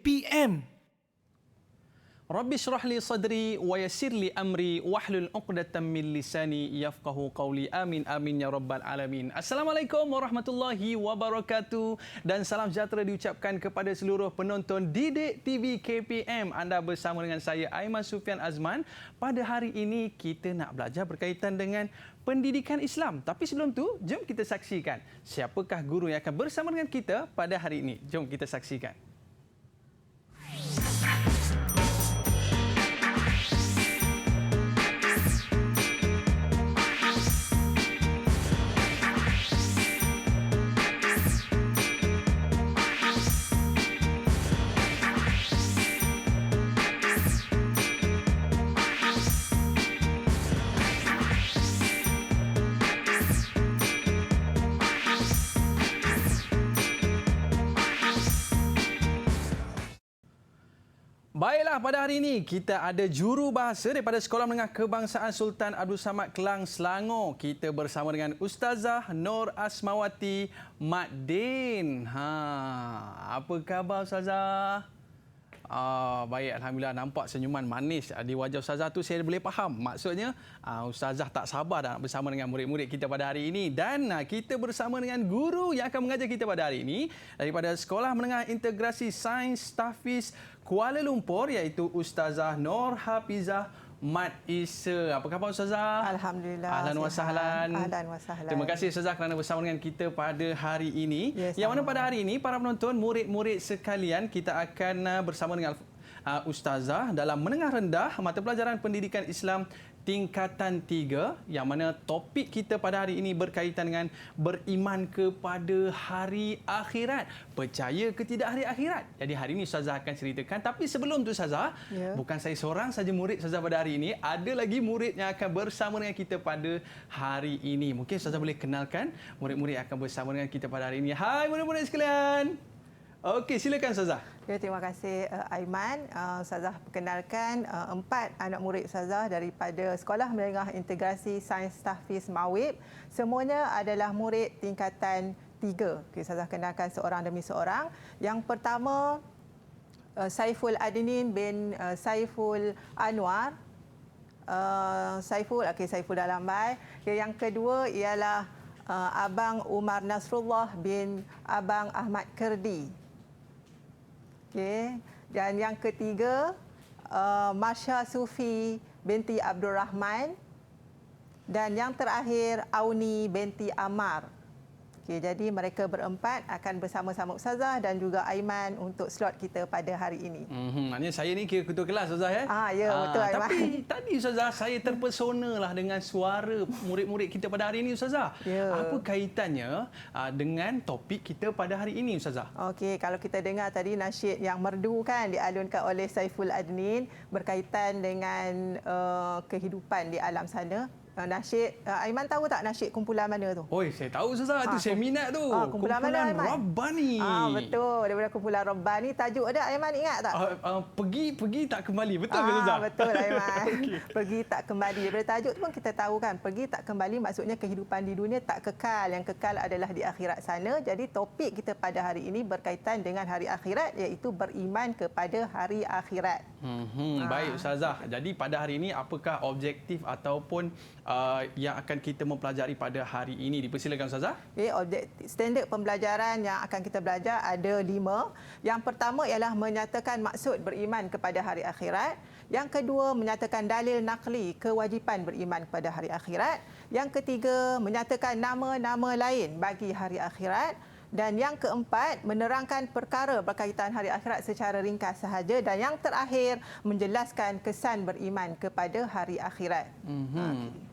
PM. Rabbi syrah li sadri wa yassir li amri wahlul 'uqdatam min lisani yafqahu qawli. Amin amin ya rabbal alamin. Assalamualaikum warahmatullahi wabarakatuh dan salam sejahtera diucapkan kepada seluruh penonton Didik TV KPM. Anda bersama dengan saya Aiman Sufian Azman. Pada hari ini kita nak belajar berkaitan dengan pendidikan Islam. Tapi sebelum tu, jom kita saksikan siapakah guru yang akan bersama dengan kita pada hari ini. Jom kita saksikan. Baiklah, pada hari ini kita ada juru bahasa daripada Sekolah Menengah Kebangsaan Sultan Abdul Samad Kelang, Selangor. Kita bersama dengan Ustazah Nur Asmawati Mat Din. Apa khabar Ustazah? Baik, Alhamdulillah, nampak senyuman manis di wajah Ustazah tu saya boleh faham. Maksudnya Ustazah tak sabar nak bersama dengan murid-murid kita pada hari ini. Dan kita bersama dengan guru yang akan mengajar kita pada hari ini daripada Sekolah Menengah Integrasi Sains Tahfiz Kuala Lumpur, iaitu Ustazah Nur Hafizah Mat Isa. Apa khabar Ustazah? Alhamdulillah. Ahlan wa sahlan. Ahlan wa sahlan. Terima kasih Ustazah kerana bersama dengan kita pada hari ini. Yes, yang mana pada hari ini para penonton, murid-murid sekalian, kita akan bersama dengan Ustazah dalam menengah rendah mata pelajaran pendidikan Islam tingkatan 3, yang mana topik kita pada hari ini berkaitan dengan beriman kepada hari akhirat. Percaya ke tidak hari akhirat? Jadi hari ini Ustazah akan ceritakan. Tapi sebelum tu Ustazah, bukan saya seorang saja murid Ustazah pada hari ini. Ada lagi murid yang akan bersama dengan kita pada hari ini. Mungkin Ustazah boleh kenalkan murid-murid yang akan bersama dengan kita pada hari ini. Hai murid-murid sekalian. Okey, silakan Ustazah. Ya, terima kasih Aiman. Ustazah perkenalkan 4 anak murid Ustazah daripada Sekolah Menengah Integrasi Sains Tahfiz Mawib. Semuanya adalah murid tingkatan 3. Okay, Ustazah kenalkan seorang demi seorang. Yang pertama, Saiful Adnin bin Saiful Anwar. Saiful dah lambai. Okay, yang kedua ialah Abang Umar Nasrullah bin Abang Ahmad Kerdi. Okay. Dan yang ketiga, Marsha Sufi binti Abdul Rahman. Dan yang terakhir, Auni binti Amar. Okay, jadi mereka berempat akan bersama-sama Ustazah dan juga Aiman untuk slot kita pada hari ini. Maknanya saya ni kira ketua kelas Ustazah ya? Ya, betul Aiman. Tapi tadi Ustazah saya terpesona lah dengan suara murid-murid kita pada hari ini Ustazah. Ya. Apa kaitannya dengan topik kita pada hari ini Ustazah? Okey, kalau kita dengar tadi nasyid yang merdu kan dialunkan oleh Saiful Adnin berkaitan dengan kehidupan di alam sana. Nasyid, Aiman tahu tak nasyid kumpulan mana tu? Oi, saya tahu Ustazah, itu saya minat tu. Kumpulan mana, Aiman? Rabbani. Betul, daripada kumpulan Rabbani. Tajuk ada Aiman ingat tak? Pergi tak kembali. Betul ke Ustazah? Betul Aiman. Pergi tak kembali. Daripada tajuk tu pun kita tahu kan, pergi tak kembali maksudnya kehidupan di dunia tak kekal. Yang kekal adalah di akhirat sana. Jadi topik kita pada hari ini berkaitan dengan hari akhirat, iaitu beriman kepada hari akhirat. Baik Ustazah. Jadi pada hari ini apakah objektif ataupun yang akan kita mempelajari pada hari ini? Dipersilakan Ustazah. Objektif standard pembelajaran yang akan kita belajar ada 5. Yang pertama ialah menyatakan maksud beriman kepada hari akhirat. Yang kedua, menyatakan dalil nakli kewajipan beriman kepada hari akhirat. Yang ketiga, menyatakan nama-nama lain bagi hari akhirat. Dan yang keempat, menerangkan perkara berkaitan hari akhirat secara ringkas sahaja. Dan yang terakhir, menjelaskan kesan beriman kepada hari akhirat.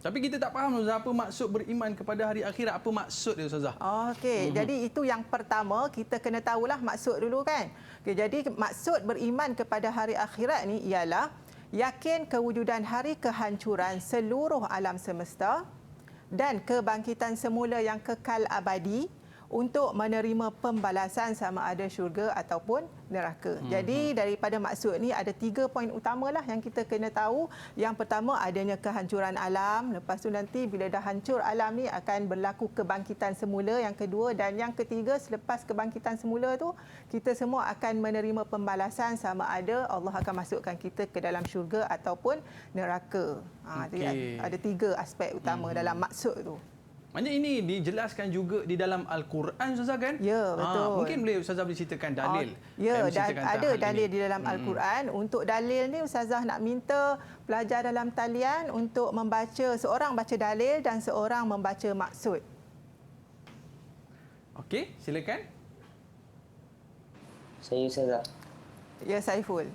Tapi kita tak faham Ustazah, apa maksud beriman kepada hari akhirat? Apa maksud dia Ustazah? Okey, jadi itu yang pertama, kita kena tahulah maksud dulu kan. Okay, jadi maksud beriman kepada hari akhirat ni ialah yakin kewujudan hari kehancuran seluruh alam semesta dan kebangkitan semula yang kekal abadi, untuk menerima pembalasan sama ada syurga ataupun neraka. Jadi daripada maksud ni ada 3 poin utamalah yang kita kena tahu. Yang pertama adanya kehancuran alam. Lepas tu nanti bila dah hancur alam ni akan berlaku kebangkitan semula. Yang kedua dan yang ketiga, selepas kebangkitan semula tu kita semua akan menerima pembalasan sama ada Allah akan masukkan kita ke dalam syurga ataupun neraka. Jadi ada 3 aspek utama dalam maksud tu. Maknanya ini dijelaskan juga di dalam Al-Quran, Ustazah kan? Ya, betul. Mungkin boleh Ustazah boleh ceritakan dalil. Ya, menceritakan tentang ada hal dalil ini. di dalam Al-Quran. Untuk dalil ni Ustazah nak minta pelajar dalam talian untuk membaca, seorang baca dalil dan seorang membaca maksud. Okey, silakan. Saya Ustazah. Ya, Saiful.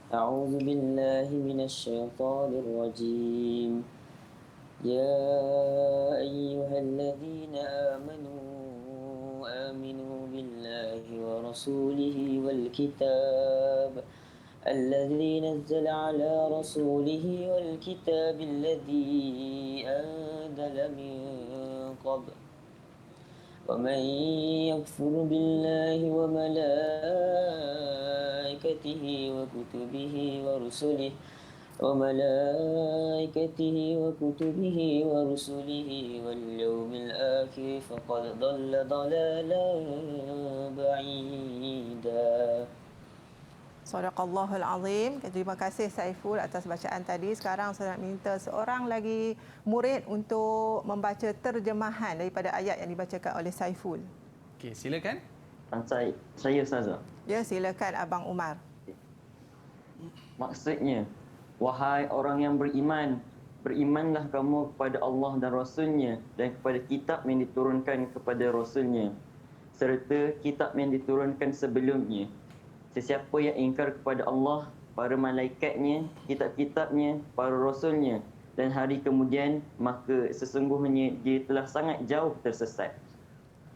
أعوذ بالله من الشيطان الرجيم يا أيها الذين آمنوا بالله ورسوله والكتاب الذي نزل على رسوله والكتاب الذي أنزل من قبل ومن يكفر بالله وملائكته وكتبه ورسله واليوم الآخر فقد ضل ضلالا بعيدا. Sadaqallahul Azim. Terima kasih Saiful atas bacaan tadi. Sekarang saya nak minta seorang lagi murid untuk membaca terjemahan daripada ayat yang dibacakan oleh Saiful. Okey, silakan. Saya Ustazah. Ya, silakan Abang Umar. Maksudnya, wahai orang yang beriman, berimanlah kamu kepada Allah dan Rasulnya dan kepada kitab yang diturunkan kepada Rasulnya serta kitab yang diturunkan sebelumnya. Sesiapa yang ingkar kepada Allah, para malaikatnya, kitab-kitabnya, para rasulnya dan hari kemudian, maka sesungguhnya dia telah sangat jauh tersesat.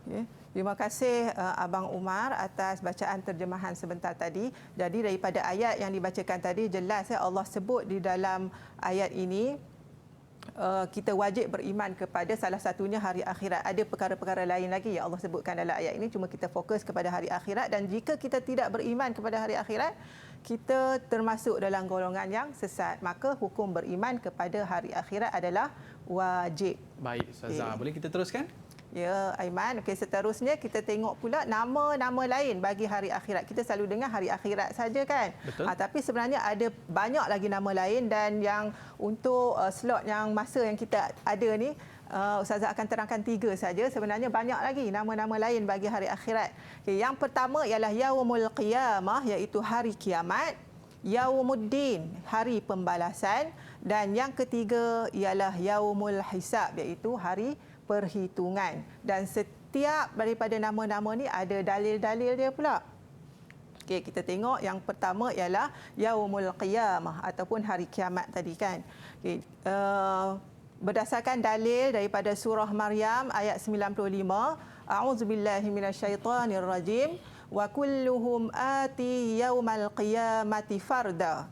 Okay. Terima kasih Abang Umar atas bacaan terjemahan sebentar tadi. Jadi daripada ayat yang dibacakan tadi jelas Allah sebut di dalam ayat ini kita wajib beriman kepada salah satunya hari akhirat. Ada perkara-perkara lain lagi yang Allah sebutkan dalam ayat ini, cuma kita fokus kepada hari akhirat. Dan jika kita tidak beriman kepada hari akhirat, kita termasuk dalam golongan yang sesat. Maka hukum beriman kepada hari akhirat adalah wajib. Baik, Ustazah. Boleh kita teruskan? Ya, Aiman. Okey, seterusnya kita tengok pula nama-nama lain bagi hari akhirat. Kita selalu dengar hari akhirat saja kan? Betul. Tapi sebenarnya ada banyak lagi nama lain dan yang untuk slot yang masa yang kita ada ni, Ustazah akan terangkan 3 saja. Sebenarnya banyak lagi nama-nama lain bagi hari akhirat. Okay, yang pertama ialah Yaumul Qiyamah, iaitu hari kiamat. Yaumuddin, hari pembalasan. Dan yang ketiga ialah Yaumul Hisab, iaitu hari perhitungan. Dan setiap daripada nama-nama ni ada dalil-dalil dia pula. Okey, kita tengok yang pertama ialah Yaumul Qiyamah ataupun hari kiamat tadi kan. Okey, berdasarkan dalil daripada surah Maryam ayat 95, A'udzubillahi minasyaitonirrajim wa kulluhum ati yaumal qiyamati farda.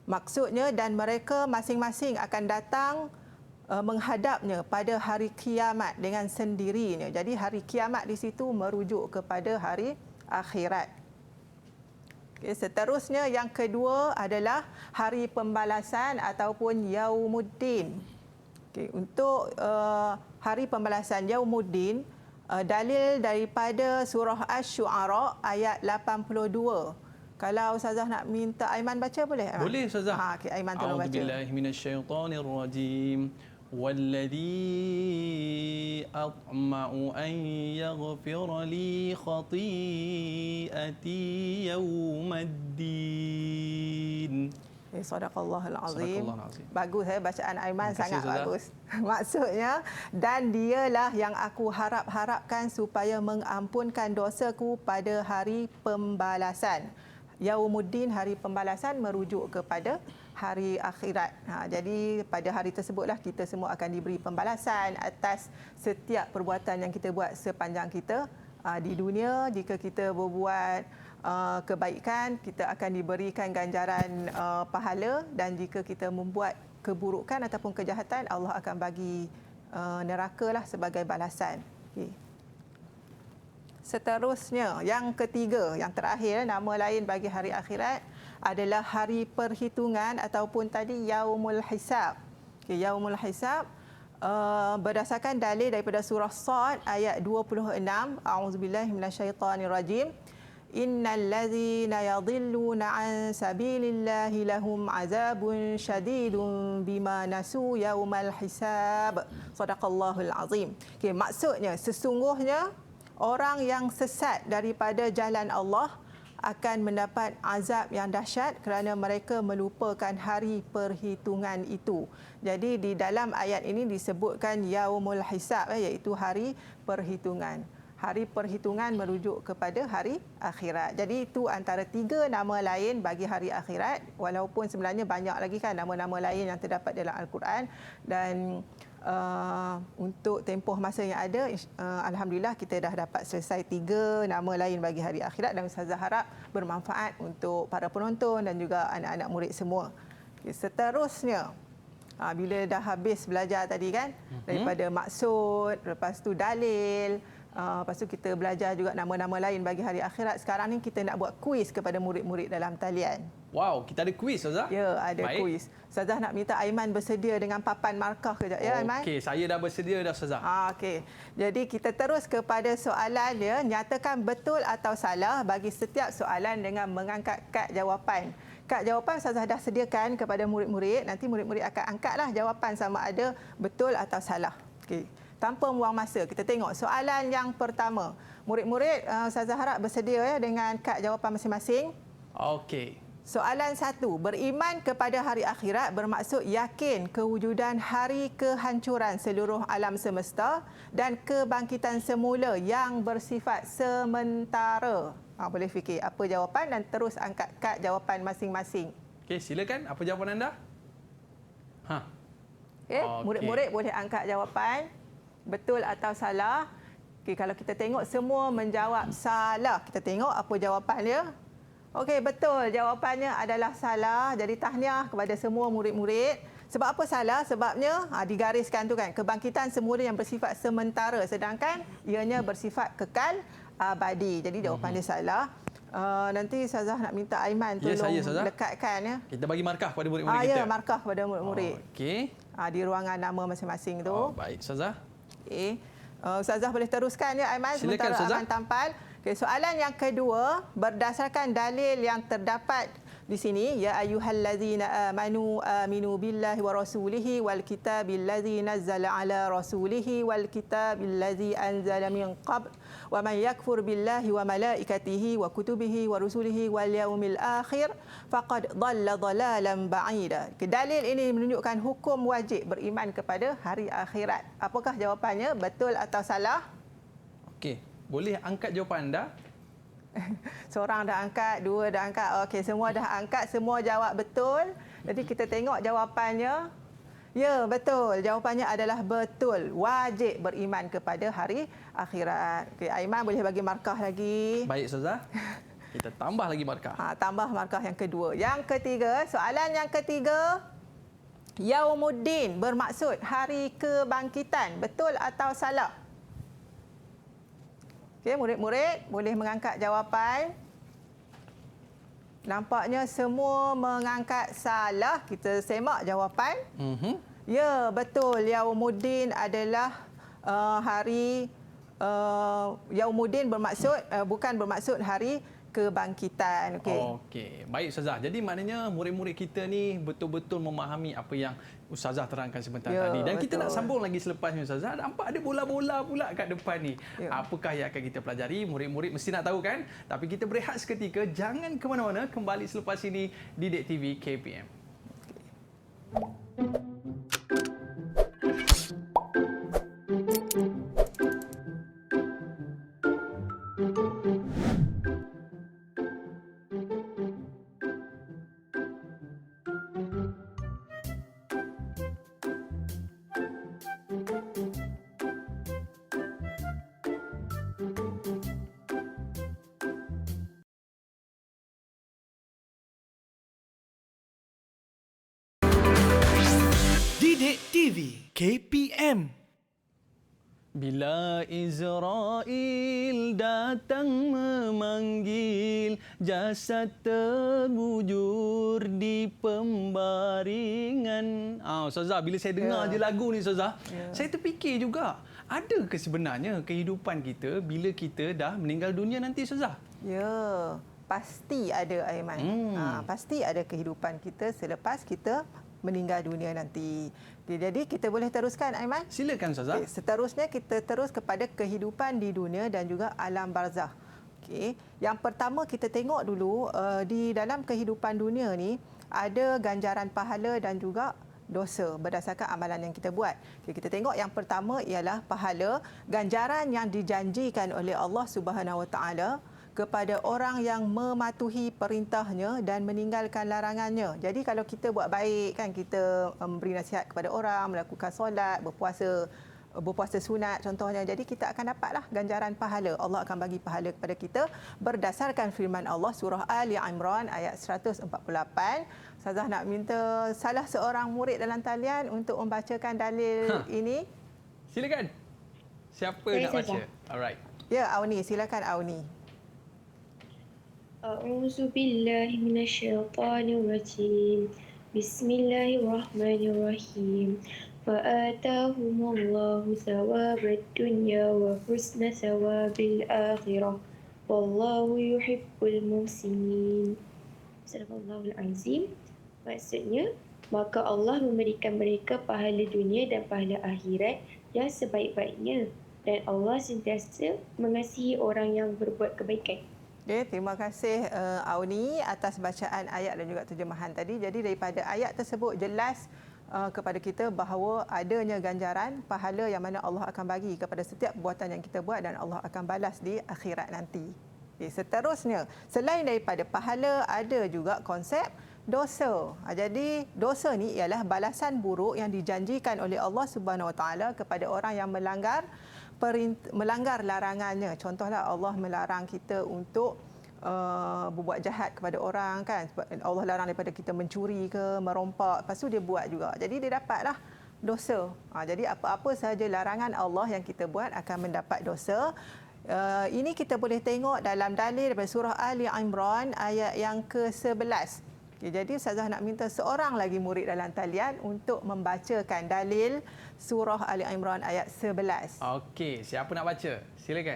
Maksudnya dan mereka masing-masing akan datang menghadapnya pada hari kiamat dengan sendirinya. Jadi hari kiamat di situ merujuk kepada hari akhirat. Okay, seterusnya yang kedua adalah hari pembalasan ataupun Yaumuddin. Okay, untuk hari pembalasan Yaumuddin, dalil daripada surah Asy-Syu'ara ayat 82. Kalau Ustazah nak minta Aiman baca boleh? Aiman? Boleh, Ustazah. Okay, Aiman tolong baca. A'udzubillahi minasyaitonirrajim. والذي أطمع أن يغفر لي خطيئتي يوم الدين. Sadaqallahul Azim. Sadaqallahul Azim. Bagus bacaan Aiman, sangat Ustazah. bagus. Maksudnya, dan dialah yang aku harap-harapkan supaya mengampunkan dosaku pada hari pembalasan. Yaumuddin, hari pembalasan merujuk kepada hari akhirat. Jadi pada hari tersebutlah kita semua akan diberi pembalasan atas setiap perbuatan yang kita buat sepanjang kita di dunia. Jika kita berbuat kebaikan, kita akan diberikan ganjaran pahala, dan jika kita membuat keburukan ataupun kejahatan, Allah akan bagi neraka lah sebagai balasan. Okey. Seterusnya, yang ketiga, yang terakhir, nama lain bagi hari akhirat adalah hari perhitungan ataupun tadi Yaumul Hisab. Okay, Yaumul Hisab berdasarkan dalil daripada surah Sad ayat 26, A'udzubillahi minasyaitonirrajim. Innal ladzina yadhilluna an sabilillahi lahum azabun syadidun bima nasu yaumal hisab. Sadaqallahul azim. Okay, maksudnya sesungguhnya orang yang sesat daripada jalan Allah akan mendapat azab yang dahsyat kerana mereka melupakan hari perhitungan itu. Jadi di dalam ayat ini disebutkan Yaumul Hisab, iaitu hari perhitungan. Hari perhitungan merujuk kepada hari akhirat. Jadi itu antara 3 nama lain bagi hari akhirat, walaupun sebenarnya banyak lagi kan nama-nama lain yang terdapat dalam Al-Quran. Dan untuk tempoh masa yang ada, alhamdulillah kita dah dapat selesai 3 nama lain bagi hari akhirat, dan Ustazah harap bermanfaat untuk para penonton dan juga anak-anak murid semua. Okay, seterusnya, bila dah habis belajar tadi kan, daripada maksud, lepas tu dalil, lepas tu kita belajar juga nama-nama lain bagi hari akhirat. Sekarang ni kita nak buat kuis kepada murid-murid dalam talian. Wow, kita ada kuis, Ustazah? Ya, ada kuis. Ustazah nak minta Aiman bersedia dengan papan markah kejap. Ya, Aiman? Okey, saya dah bersedia dah, Ustazah. Okey. Jadi kita terus kepada soalan dia. Nyatakan betul atau salah bagi setiap soalan dengan mengangkat kad jawapan. Kad jawapan Ustazah dah sediakan kepada murid-murid. Nanti murid-murid akan angkatlah jawapan sama ada betul atau salah. Okey. Tanpa membuang masa, kita tengok soalan yang pertama. Murid-murid, Ustazah harap bersedia ya dengan kad jawapan masing-masing. Okey. Soalan 1. Beriman kepada hari akhirat bermaksud yakin kewujudan hari kehancuran seluruh alam semesta dan kebangkitan semula yang bersifat sementara. Boleh fikir apa jawapan dan terus angkat kad jawapan masing-masing. Okey, silakan. Apa jawapan anda? Okey, murid-murid boleh angkat jawapan. Betul atau salah. Okey, kalau kita tengok semua menjawab salah, kita tengok apa jawapan dia. Okey, betul. Jawapannya adalah salah. Jadi tahniah kepada semua murid-murid. Sebab apa salah? Sebabnya digariskan tu kan, kebangkitan semula yang bersifat sementara, sedangkan ianya bersifat kekal abadi. Jadi jawapan dia salah. Nanti Ustazah nak minta Aiman tolong lekatkan ya. Kita bagi markah kepada murid-murid kita. Ya, markah kepada murid-murid. Okey. Di ruangan nama masing-masing tu. Baik, Ustazah. Okey. Ustazah boleh teruskan ya Aiman. Silakan, sementara Aiman tampal. Okay, soalan yang kedua, berdasarkan dalil yang terdapat di sini, ya ayyuhallazina aminu billahi wa rasulihi wal kitabil ladzi nazzala ala rasulihi wal kitabil ladzi anzala min qabl wa man yakfur billahi wa malaikatihi wa kutubihi wa rusulihi wal yaumil akhir faqad dhalla dhalalan ba'ida. Dalil ini menunjukkan hukum wajib beriman kepada hari akhirat. Apakah jawapannya? Betul atau salah? Okey, boleh angkat jawapan anda? Seorang dah angkat, 2 dah angkat. Okey, semua dah angkat, semua jawab betul. Jadi kita tengok jawapannya. Ya, betul. Jawapannya adalah betul. Wajib beriman kepada hari akhirat. Okey, Aiman boleh bagi markah lagi. Baik, Ustazah. Kita tambah lagi markah. Tambah markah yang kedua. Yang ketiga, soalan yang ketiga. Yaumuddin bermaksud hari kebangkitan. Betul atau salah? Okey, murid-murid boleh mengangkat jawapan. Nampaknya semua mengangkat salah. Kita semak jawapan. Ya, betul. Yaumuddin adalah hari Yaumuddin bermaksud bukan bermaksud hari kebangkitan. Okey. Baik, Ustazah. Jadi maknanya murid-murid kita ni betul-betul memahami apa yang Ustazah terangkan sebentar tadi. Dan kita nak sambung lagi selepasnya, Ustazah. Nampak ada bola-bola pula kat depan ni. Apakah yang akan kita pelajari? Murid-murid mesti nak tahu kan? Tapi kita berehat seketika. Jangan ke mana-mana. Kembali selepas ini di Didik TV KPM. Didik TV KPM Bila Israel datang memanggil, jasad terbujur di pembaringan. Ustazah, bila saya dengar je lagu ni Ustazah, saya terfikir juga, ada ke sebenarnya kehidupan kita bila kita dah meninggal dunia nanti Ustazah? Ya, pasti ada, Aiman. Pasti ada kehidupan kita selepas kita meninggal dunia nanti. Jadi kita boleh teruskan, Aiman? Silakan Ustazah. Seterusnya kita terus kepada kehidupan di dunia dan juga alam barzakh. Okey, yang pertama kita tengok dulu di dalam kehidupan dunia ni ada ganjaran pahala dan juga dosa berdasarkan amalan yang kita buat. Okay, kita tengok yang pertama ialah pahala, ganjaran yang dijanjikan oleh Allah Subhanahu Wa Taala kepada orang yang mematuhi perintahnya dan meninggalkan larangannya. Jadi kalau kita buat baik kan, kita memberi nasihat kepada orang, melakukan solat, berpuasa sunat contohnya. Jadi kita akan dapatlah ganjaran pahala. Allah akan bagi pahala kepada kita berdasarkan firman Allah surah Ali Imran ayat 148. Ustazah nak minta salah seorang murid dalam talian untuk membacakan dalil ini. Silakan. Siapa nak baca? Alright. Ya, Auni, silakan Auni. أعوذ بالله من الشيطان الرجيم بسم الله الرحمن الرحيم فآتاهم الله ثواب الدنيا وحسن ثواب الآخرة والله يحب المحسنين. Sadaqallahul Azim. Maksudnya, maka Allah memberikan mereka pahala dunia dan pahala akhirat yang sebaik-baiknya, dan Allah sentiasa mengasihi orang yang berbuat kebaikan. Okay, terima kasih Auni atas bacaan ayat dan juga terjemahan tadi. Jadi daripada ayat tersebut jelas kepada kita bahawa adanya ganjaran pahala yang mana Allah akan bagi kepada setiap perbuatan yang kita buat dan Allah akan balas di akhirat nanti. Okay, seterusnya, selain daripada pahala ada juga konsep dosa. Jadi dosa ni ialah balasan buruk yang dijanjikan oleh Allah Subhanahu Wa Taala kepada orang yang melanggar larangannya. Contohlah Allah melarang kita untuk berbuat jahat kepada orang kan. Allah larang daripada kita mencuri ke, merompak. Lepas tu dia buat juga. Jadi dia dapatlah dosa. Jadi apa-apa sahaja larangan Allah yang kita buat akan mendapat dosa. Ini kita boleh tengok dalam dalil daripada surah Ali Imran ayat yang ke-11. Jadi Ustazah nak minta seorang lagi murid dalam talian untuk membacakan dalil surah Ali Imran ayat 11. Okey, siapa nak baca? Silakan.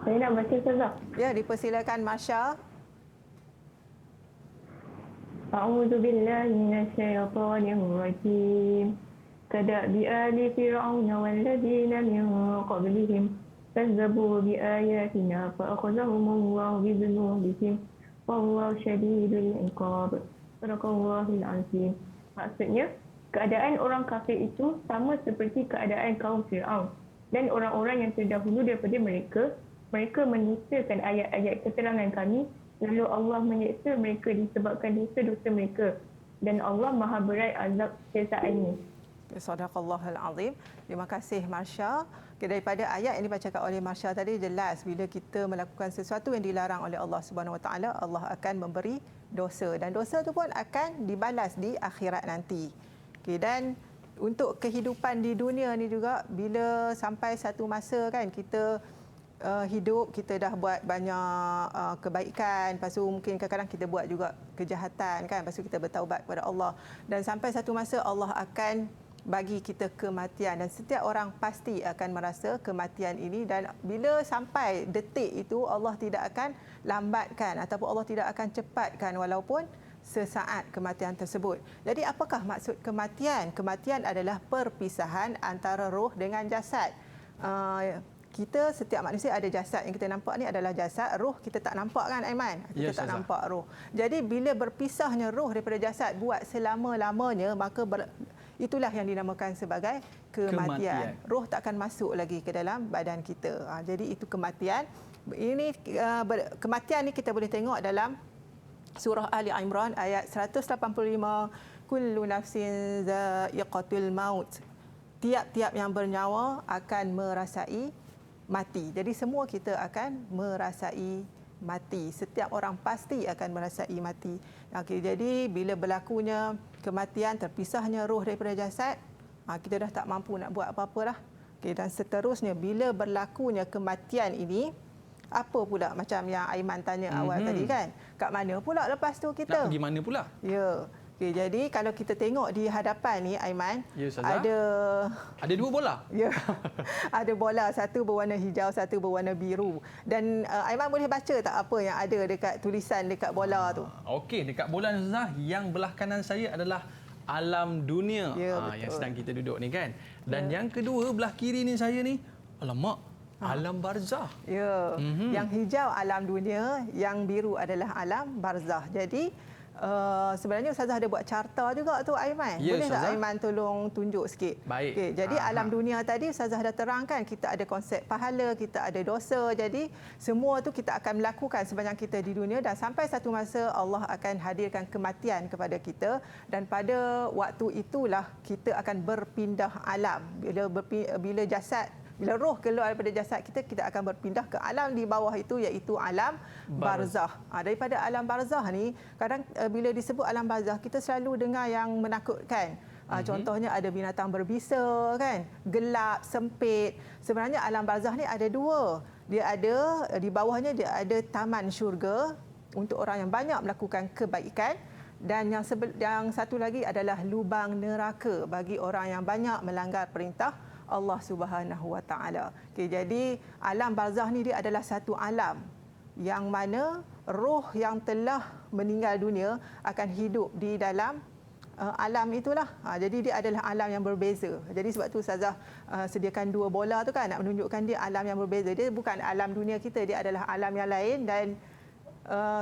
Saya nak baca, Ustazah. Ya, dipersilakan Masya. A'udzu billahi minasyaitonir rajim. Kadabi ali fir'aun walladzina min qablihim kazzabu biayatina fa akhadhahumullahu bidzunubihim. Wallahu syadidul iqab. Sadaqallahul azim. Maksudnya, keadaan orang kafir itu sama seperti keadaan kaum Fir'aun dan orang-orang yang terdahulu daripada mereka. Mereka menistakan ayat-ayat keterangan kami, lalu Allah menyeksa mereka disebabkan dosa-dosa mereka, dan Allah maha berat azab siksaannya. Sadaqallahul azim. Terima kasih Marsha. Daripada ayat yang dibacakan oleh Marsha tadi jelas bila kita melakukan sesuatu yang dilarang oleh Allah Subhanahu Wa Taala, Allah akan memberi dosa dan dosa itu pun akan dibalas di akhirat nanti. Okey, dan untuk kehidupan di dunia ni juga bila sampai satu masa kan kita hidup, kita dah buat banyak kebaikan, lepas tu mungkin kadang-kadang kita buat juga kejahatan kan, lepas tu kita bertaubat kepada Allah dan sampai satu masa Allah akan bagi kita kematian dan setiap orang pasti akan merasa kematian ini, dan bila sampai detik itu Allah tidak akan lambatkan ataupun Allah tidak akan cepatkan walaupun sesaat kematian tersebut. Jadi apakah maksud kematian? Kematian adalah perpisahan antara roh dengan jasad. Kita setiap manusia ada jasad, yang kita nampak ni adalah jasad, roh kita tak nampak kan Aiman? Kita tak nampak roh. Jadi bila berpisahnya roh daripada jasad buat selama-lamanya, maka itulah yang dinamakan sebagai kematian. Roh tak akan masuk lagi ke dalam badan kita. Jadi itu kematian. Ini kematian ni kita boleh tengok dalam surah Ali Imran ayat 185. Kullu nafsin za'iqatul maut. Tiap-tiap yang bernyawa akan merasai mati. Jadi semua kita akan merasai mati. Setiap orang pasti akan merasai mati. Okey, jadi bila berlakunya kematian, terpisahnya roh daripada jasad, kita dah tak mampu nak buat apa-apa dah. Okey, dan seterusnya bila berlakunya kematian ini, apa pula macam yang Aiman tanya awal tadi kan? Kat mana pula lepas tu Nak kita? pergi mana pula? Ya. Okey, jadi kalau kita tengok di hadapan ni Aiman, Ya, Ustazah. Ada 2 bola. ya. Ada bola, satu berwarna hijau, satu berwarna biru. Dan Aiman boleh baca tak apa yang ada dekat tulisan dekat bola tu? Okey, dekat bola ni Ustazah, yang belah kanan saya adalah alam dunia. Ya, Yang betul. sedang kita duduk ni kan. Dan yang kedua belah kiri ni saya ni, alamak, alam barzah. Ya. Yang hijau alam dunia, yang biru adalah alam barzah. Jadi sebenarnya Ustazah ada buat carta juga tu Aiman. Ya, Boleh tak Ustazah. Aiman tolong tunjuk sikit? Baik. Okey, jadi alam dunia tadi Ustazah dah terangkan, kita ada konsep pahala, kita ada dosa. Jadi semua tu kita akan melakukan sepanjang kita di dunia dan sampai satu masa Allah akan hadirkan kematian kepada kita dan pada waktu itulah kita akan berpindah alam. Bila roh keluar daripada jasad kita, kita akan berpindah ke alam di bawah itu iaitu alam barzah. Daripada alam barzah ni, kadang bila disebut alam barzah, kita selalu dengar yang menakutkan. Contohnya ada binatang berbisa kan, gelap, sempit. Sebenarnya alam barzah ni ada 2. Dia ada di bawahnya dia ada taman syurga untuk orang yang banyak melakukan kebaikan dan yang satu lagi adalah lubang neraka bagi orang yang banyak melanggar perintah Allah Subhanahu Wa Taala. Okey, jadi alam barzah ni dia adalah satu alam yang mana roh yang telah meninggal dunia akan hidup di dalam alam itulah. Jadi dia adalah alam yang berbeza. Jadi sebab tu Ustazah sediakan 2 bola tu kan nak menunjukkan dia alam yang berbeza. Dia bukan alam dunia kita, dia adalah alam yang lain dan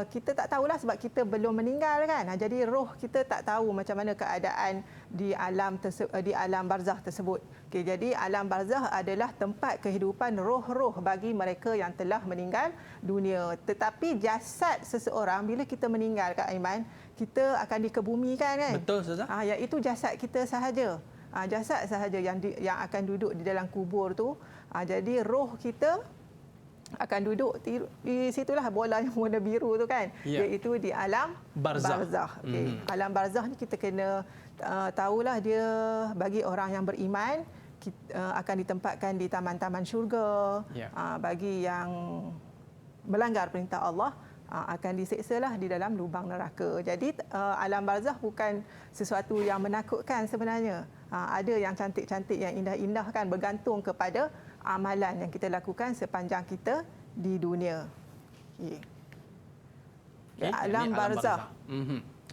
kita tak tahulah sebab kita belum meninggal kan. Jadi roh kita tak tahu macam mana keadaan di alam barzah tersebut. Okey, jadi alam barzah adalah tempat kehidupan roh-roh bagi mereka yang telah meninggal dunia. Tetapi jasad seseorang bila kita meninggal Kak Aiman, kita akan dikebumikan kan? Betul Ustazah. Iaitu jasad kita sahaja. Jasad sahaja yang akan duduk di dalam kubur tu. Jadi roh kita akan duduk di situlah bola yang warna biru tu kan, iaitu di alam barzah. Okay. Alam barzah ni kita kena tahulah dia bagi orang yang beriman akan ditempatkan di taman-taman syurga. Bagi yang melanggar perintah Allah akan diseksalah di dalam lubang neraka. Jadi alam barzah bukan sesuatu yang menakutkan sebenarnya. Ada yang cantik-cantik, yang indah-indah kan, bergantung kepada amalan yang kita lakukan sepanjang kita di dunia. Alam barzah.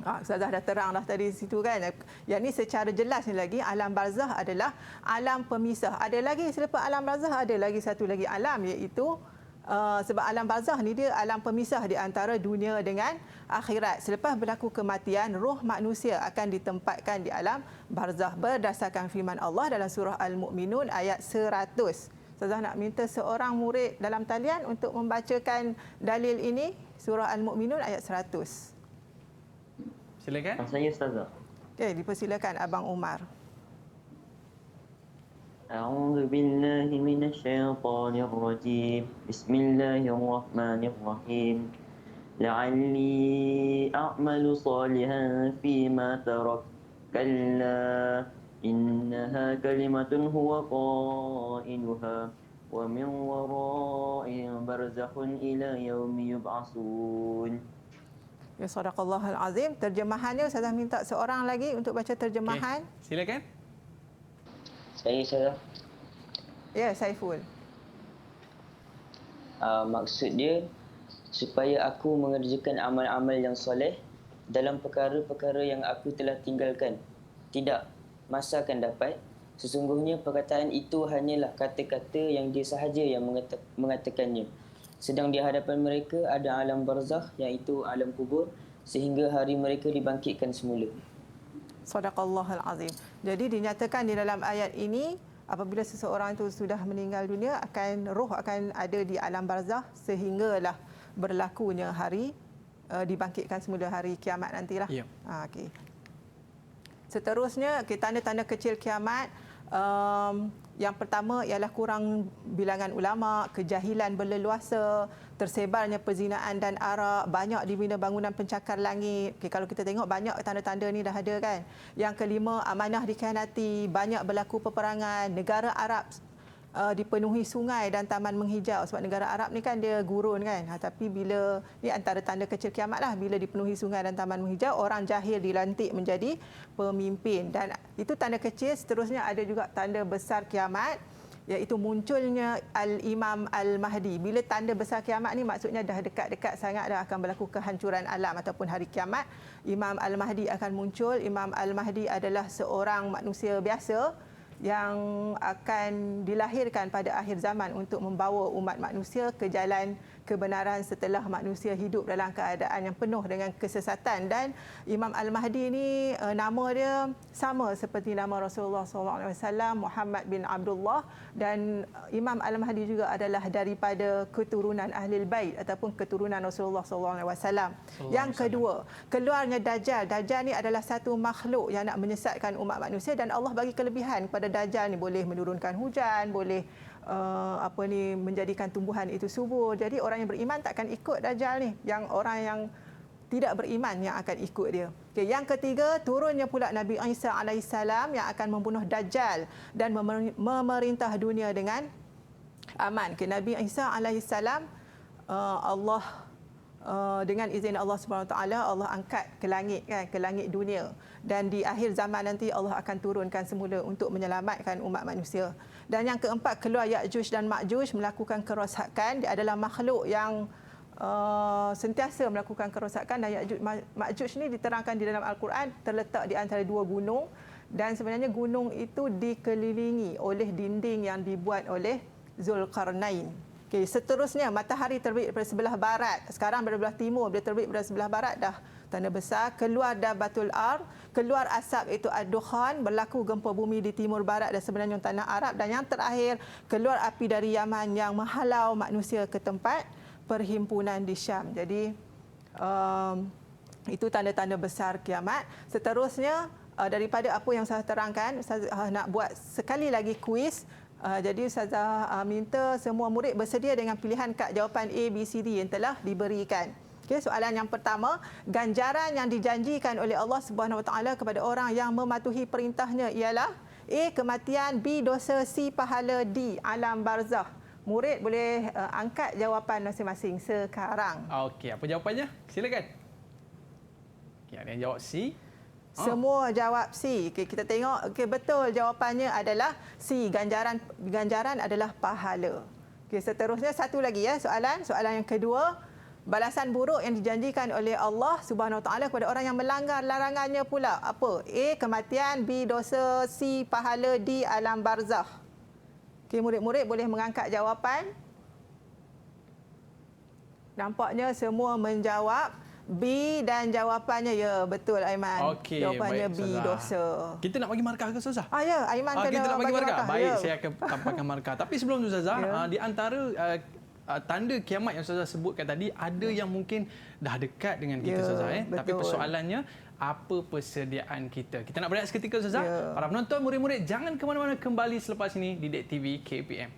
Ustazah dah terang dah tadi situ kan. Yang ni secara jelas ni lagi, alam barzah adalah alam pemisah. Ada lagi selepas alam barzah, ada lagi satu lagi alam iaitu sebab alam barzah ni dia alam pemisah di antara dunia dengan akhirat. Selepas berlaku kematian, roh manusia akan ditempatkan di alam barzah berdasarkan firman Allah dalam surah Al-Mu'minun ayat 100. Ustazah nak minta seorang murid dalam talian untuk membacakan dalil ini, surah Al-Mu'minun ayat 100. Silakan. Saya Ustazah. Okey, dipersilakan Abang Umar. أعوذ بالله من الشيطان الرجيم بسم الله الرحمن الرحيم لعلي أعمل صالحا فيما ترك كلا إنها كلمة هو قائلها ومن ورائهم برزخ إلى يوم يبعثون. Ya, sadaqallahul azim. Terjemahannya Ustazah minta seorang lagi untuk baca terjemahan. Silakan. Saya Ya, Saiful. maksud dia supaya aku mengerjakan amal-amal yang soleh dalam perkara-perkara yang aku telah tinggalkan. Tidak, masa akan dapat. Sesungguhnya perkataan itu hanyalah kata-kata yang dia sahaja yang mengatakannya. Sedang di hadapan mereka ada alam barzakh iaitu alam kubur sehingga hari mereka dibangkitkan semula. Sadaqallahul azim. Jadi dinyatakan di dalam ayat ini apabila seseorang itu sudah meninggal dunia roh akan ada di alam barzakh sehinggalah berlakunya hari dibangkitkan semula hari kiamat nantilah. Ya. Okey. Seterusnya tanda-tanda kecil kiamat. Yang pertama ialah kurang bilangan ulama, kejahilan berleluasa, tersebarnya perzinaan dan arak, banyak dibina bangunan pencakar langit. Kalau kita tengok banyak tanda-tanda ni dah ada kan. Yang kelima, amanah dikhianati, banyak berlaku peperangan, negara Arab dipenuhi sungai dan taman menghijau, sebab negara Arab ni kan dia gurun kan. Tapi bila ni antara tanda kecil kiamat lah, bila dipenuhi sungai dan taman menghijau, orang jahil dilantik menjadi pemimpin. Dan itu tanda kecil. Seterusnya ada juga tanda besar kiamat, iaitu munculnya Al-Imam Al-Mahdi. Bila tanda besar kiamat ni maksudnya dah dekat-dekat sangat dah akan berlaku kehancuran alam ataupun hari kiamat. Imam Al-Mahdi akan muncul. Imam Al-Mahdi adalah seorang manusia biasa yang akan dilahirkan pada akhir zaman untuk membawa umat manusia ke jalan kebenaran setelah manusia hidup dalam keadaan yang penuh dengan kesesatan. Dan Imam Al-Mahdi ini nama dia sama seperti nama Rasulullah SAW, Muhammad bin Abdullah, dan Imam Al-Mahdi juga adalah daripada keturunan Ahlul Bait ataupun keturunan Rasulullah SAW. Yang kedua, keluarnya Dajjal. Dajjal ni adalah satu makhluk yang nak menyesatkan umat manusia, dan Allah bagi kelebihan kepada Dajjal ni, boleh menurunkan hujan, boleh menjadikan tumbuhan itu subur. Jadi orang yang beriman takkan ikut Dajjal ni, yang orang yang tidak beriman yang akan ikut dia. Okey, yang ketiga, turunnya pula Nabi Isa alaihissalam yang akan membunuh Dajjal dan memerintah dunia dengan aman. Okey, Nabi Isa alaihissalam Allah dengan izin Allah Subhanahu Wa Taala, Allah angkat ke langit kan, ke langit dunia, dan di akhir zaman nanti Allah akan turunkan semula untuk menyelamatkan umat manusia. Dan yang keempat, keluar Ya'juj dan Ma'juj melakukan kerosakan. Dia adalah makhluk yang sentiasa melakukan kerosakan, dan Ya'juj Ma'juj ni diterangkan di dalam Al-Quran terletak di antara dua gunung, dan sebenarnya gunung itu dikelilingi oleh dinding yang dibuat oleh Zulkarnain. Okay, seterusnya matahari terbit daripada sebelah barat. Sekarang berada belah timur, bila terbit daripada sebelah barat dah tanda besar. Keluar Dabatul Ar, keluar asap itu Ad-Dukhan, berlaku gempa bumi di timur barat dan sebenarnya tanah Arab. Dan yang terakhir, keluar api dari Yaman yang menghalau manusia ke tempat perhimpunan di Syam. Jadi itu tanda-tanda besar kiamat. Seterusnya daripada apa yang saya terangkan, saya nak buat sekali lagi kuis. Jadi Ustazah minta semua murid bersedia dengan pilihan kad jawapan A, B, C, D yang telah diberikan. Okey, soalan yang pertama, ganjaran yang dijanjikan oleh Allah Subhanahu Wa Taala kepada orang yang mematuhi perintahnya ialah A, kematian, B, dosa, C, pahala, D, alam barzakh. Murid boleh angkat jawapan masing-masing sekarang. Okey, apa jawapannya? Silakan. Okey, ada yang jawab C. Semua jawab C. Okay, kita tengok. Okay, betul, jawapannya adalah C. Ganjaran adalah pahala. Okay, seterusnya satu lagi ya soalan. Soalan yang kedua, balasan buruk yang dijanjikan oleh Allah Subhanahu Wa Taala kepada orang yang melanggar larangannya pula apa? A, kematian, B, dosa, C, pahala, D, alam barzakh. Okay, murid-murid boleh mengangkat jawapan. Nampaknya semua menjawab B, dan jawapannya ya betul Aiman. Okey, jawapannya baik, B, dosa. Kita nak bagi markah ke Ustazah? Ya, Aiman kena kita nak bagi markah. Baik, ya. saya akan tampakkan markah. Tapi sebelum tu Ustazah, di antara tanda kiamat yang Ustazah sebutkan tadi, ada yang mungkin dah dekat dengan kita Ustazah. Tapi persoalannya, apa persediaan kita? Kita nak berehat seketika Ustazah. Para penonton, murid-murid, jangan ke mana-mana, kembali selepas ini di Didik TV KPM.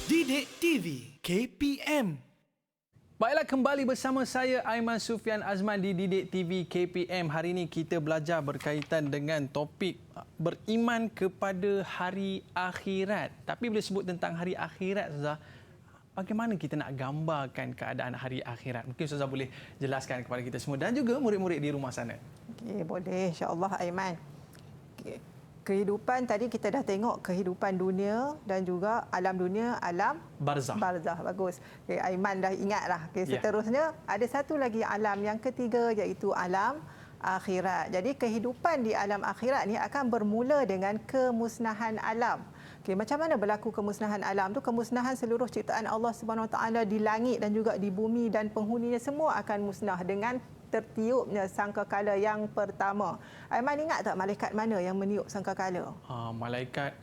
Didik TV KPM. Baiklah, kembali bersama saya Aiman Sufian Azman di Didik TV KPM. Hari ini kita belajar berkaitan dengan topik beriman kepada hari akhirat. Tapi bila sebut tentang hari akhirat, Ustazah, bagaimana kita nak gambarkan keadaan hari akhirat? Mungkin Ustazah boleh jelaskan kepada kita semua dan juga murid-murid di rumah sana. Okey, boleh, insya-Allah Aiman. Okay. Kehidupan tadi kita dah tengok kehidupan dunia dan juga alam dunia, alam barzakh. Barzakh, bagus. Okay, Aiman dah ingat dah. Okay, seterusnya ada satu lagi alam yang ketiga, iaitu alam akhirat. Jadi kehidupan di alam akhirat ni akan bermula dengan kemusnahan alam. Okay, macam mana berlaku kemusnahan alam tu? Kemusnahan seluruh ciptaan Allah Subhanahu Wa Taala di langit dan juga di bumi, dan penghuninya semua akan musnah dengan tertiupnya sangkakala yang pertama. Aiman ingat tak malaikat mana yang meniup sangkakala? Malaikat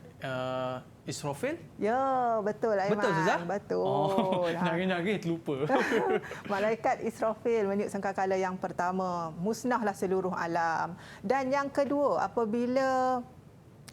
Israfil? Ya, betul Aiman. Betul Ustazah? Betul. Oh, nangis-nangis terlupa. Malaikat Israfil meniup sangkakala yang pertama, musnahlah seluruh alam. Dan yang kedua, apabila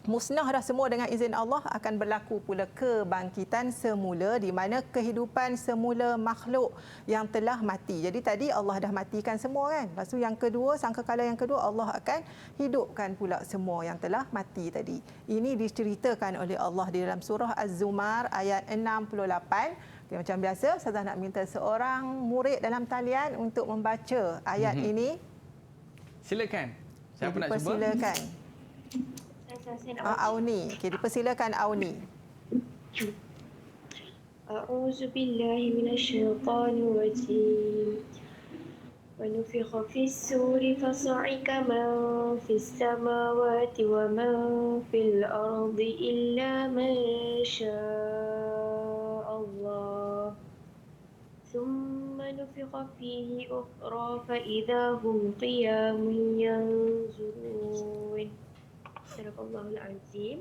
musnah dah semua dengan izin Allah, akan berlaku pula kebangkitan semula, di mana kehidupan semula makhluk yang telah mati. Jadi tadi Allah dah matikan semua kan. Lepas tu yang kedua, sangkakala yang kedua, Allah akan hidupkan pula semua yang telah mati tadi. Ini diceritakan oleh Allah di dalam surah Az-Zumar ayat 68. Okay, macam biasa, saya nak minta seorang murid dalam talian untuk membaca ayat ini. Silakan. Siapa nak cuba? Silakan. Auni. Okey, dipersilakan Auni. أعوذ بالله من الشيطان الرجيم ونفخ في السور فصعق من في السماوات ومن في الأرض إلا من شاء الله ثم نفخ فيه أخرى فإذا هم قيام ينظرون. Sadaqallahul Azim.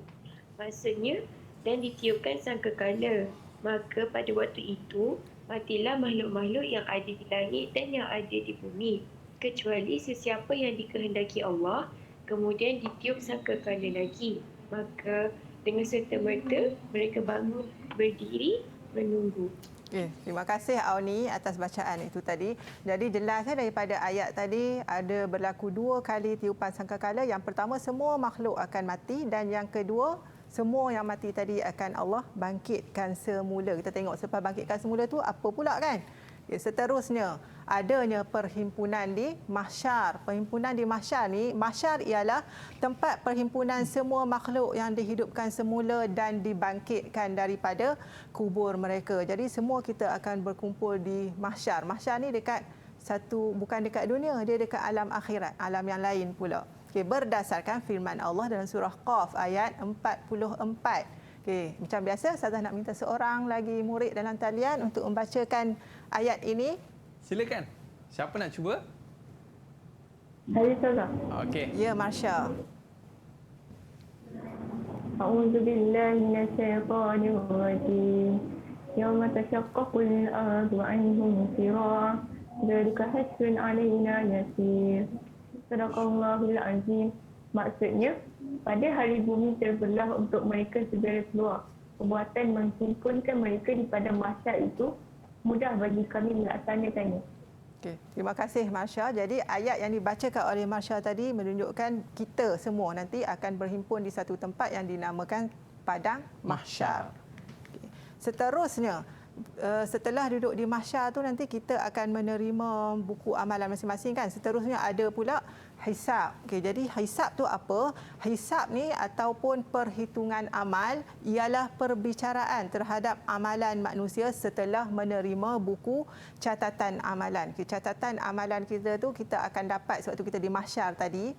Maksudnya, dan ditiupkan sangkakala, maka pada waktu itu matilah makhluk-makhluk yang ada di langit dan yang ada di bumi, kecuali sesiapa yang dikehendaki Allah. Kemudian ditiup sangkakala lagi, maka dengan serta-merta mereka bangun berdiri menunggu. Okay, terima kasih Auni atas bacaan itu tadi. Jadi jelasnya daripada ayat tadi ada berlaku 2 kali tiupan sangkakala. Yang pertama, semua makhluk akan mati, dan yang kedua, semua yang mati tadi akan Allah bangkitkan semula. Kita tengok selepas bangkitkan semula tu apa pula kan? Okay, seterusnya, adanya perhimpunan di mahsyar. Perhimpunan di mahsyar ni, mahsyar ialah tempat perhimpunan semua makhluk yang dihidupkan semula dan dibangkitkan daripada kubur mereka. Jadi semua kita akan berkumpul di mahsyar. Mahsyar ni dekat bukan dekat dunia, dia dekat alam akhirat, alam yang lain pula. Okay, berdasarkan firman Allah dalam surah Qaf ayat 44. Okey, macam biasa, Ustazah nak minta seorang lagi murid dalam talian untuk membacakan ayat ini. Silakan. Siapa nak cuba? Saya Ustazah. Okey. Ya, Marsha. A'udzu billahi minasyaitonir rajim. Yauma tashaqqaqul ardu 'anhum sira. Dzalika hasrun 'alaina yasir. Sadaqallahul azim. Maksudnya, pada hari bumi terbelah untuk mereka segera keluar. Perbuatan menghimpunkan mereka di padang mahsyar itu mudah bagi kami melaksanakannya. Okey, terima kasih Marsha. Jadi ayat yang dibacakan oleh Marsha tadi menunjukkan kita semua nanti akan berhimpun di satu tempat yang dinamakan padang mahsyar. Okay. Seterusnya, setelah duduk di mahsyar tu nanti kita akan menerima buku amalan masing-masing kan. Seterusnya ada pula hisab. Okey, jadi hisab tu apa? Hisab ni ataupun perhitungan amal ialah perbicaraan terhadap amalan manusia setelah menerima buku catatan amalan. Okay, catatan amalan kita tu kita akan dapat sewaktu kita di mahsyar tadi.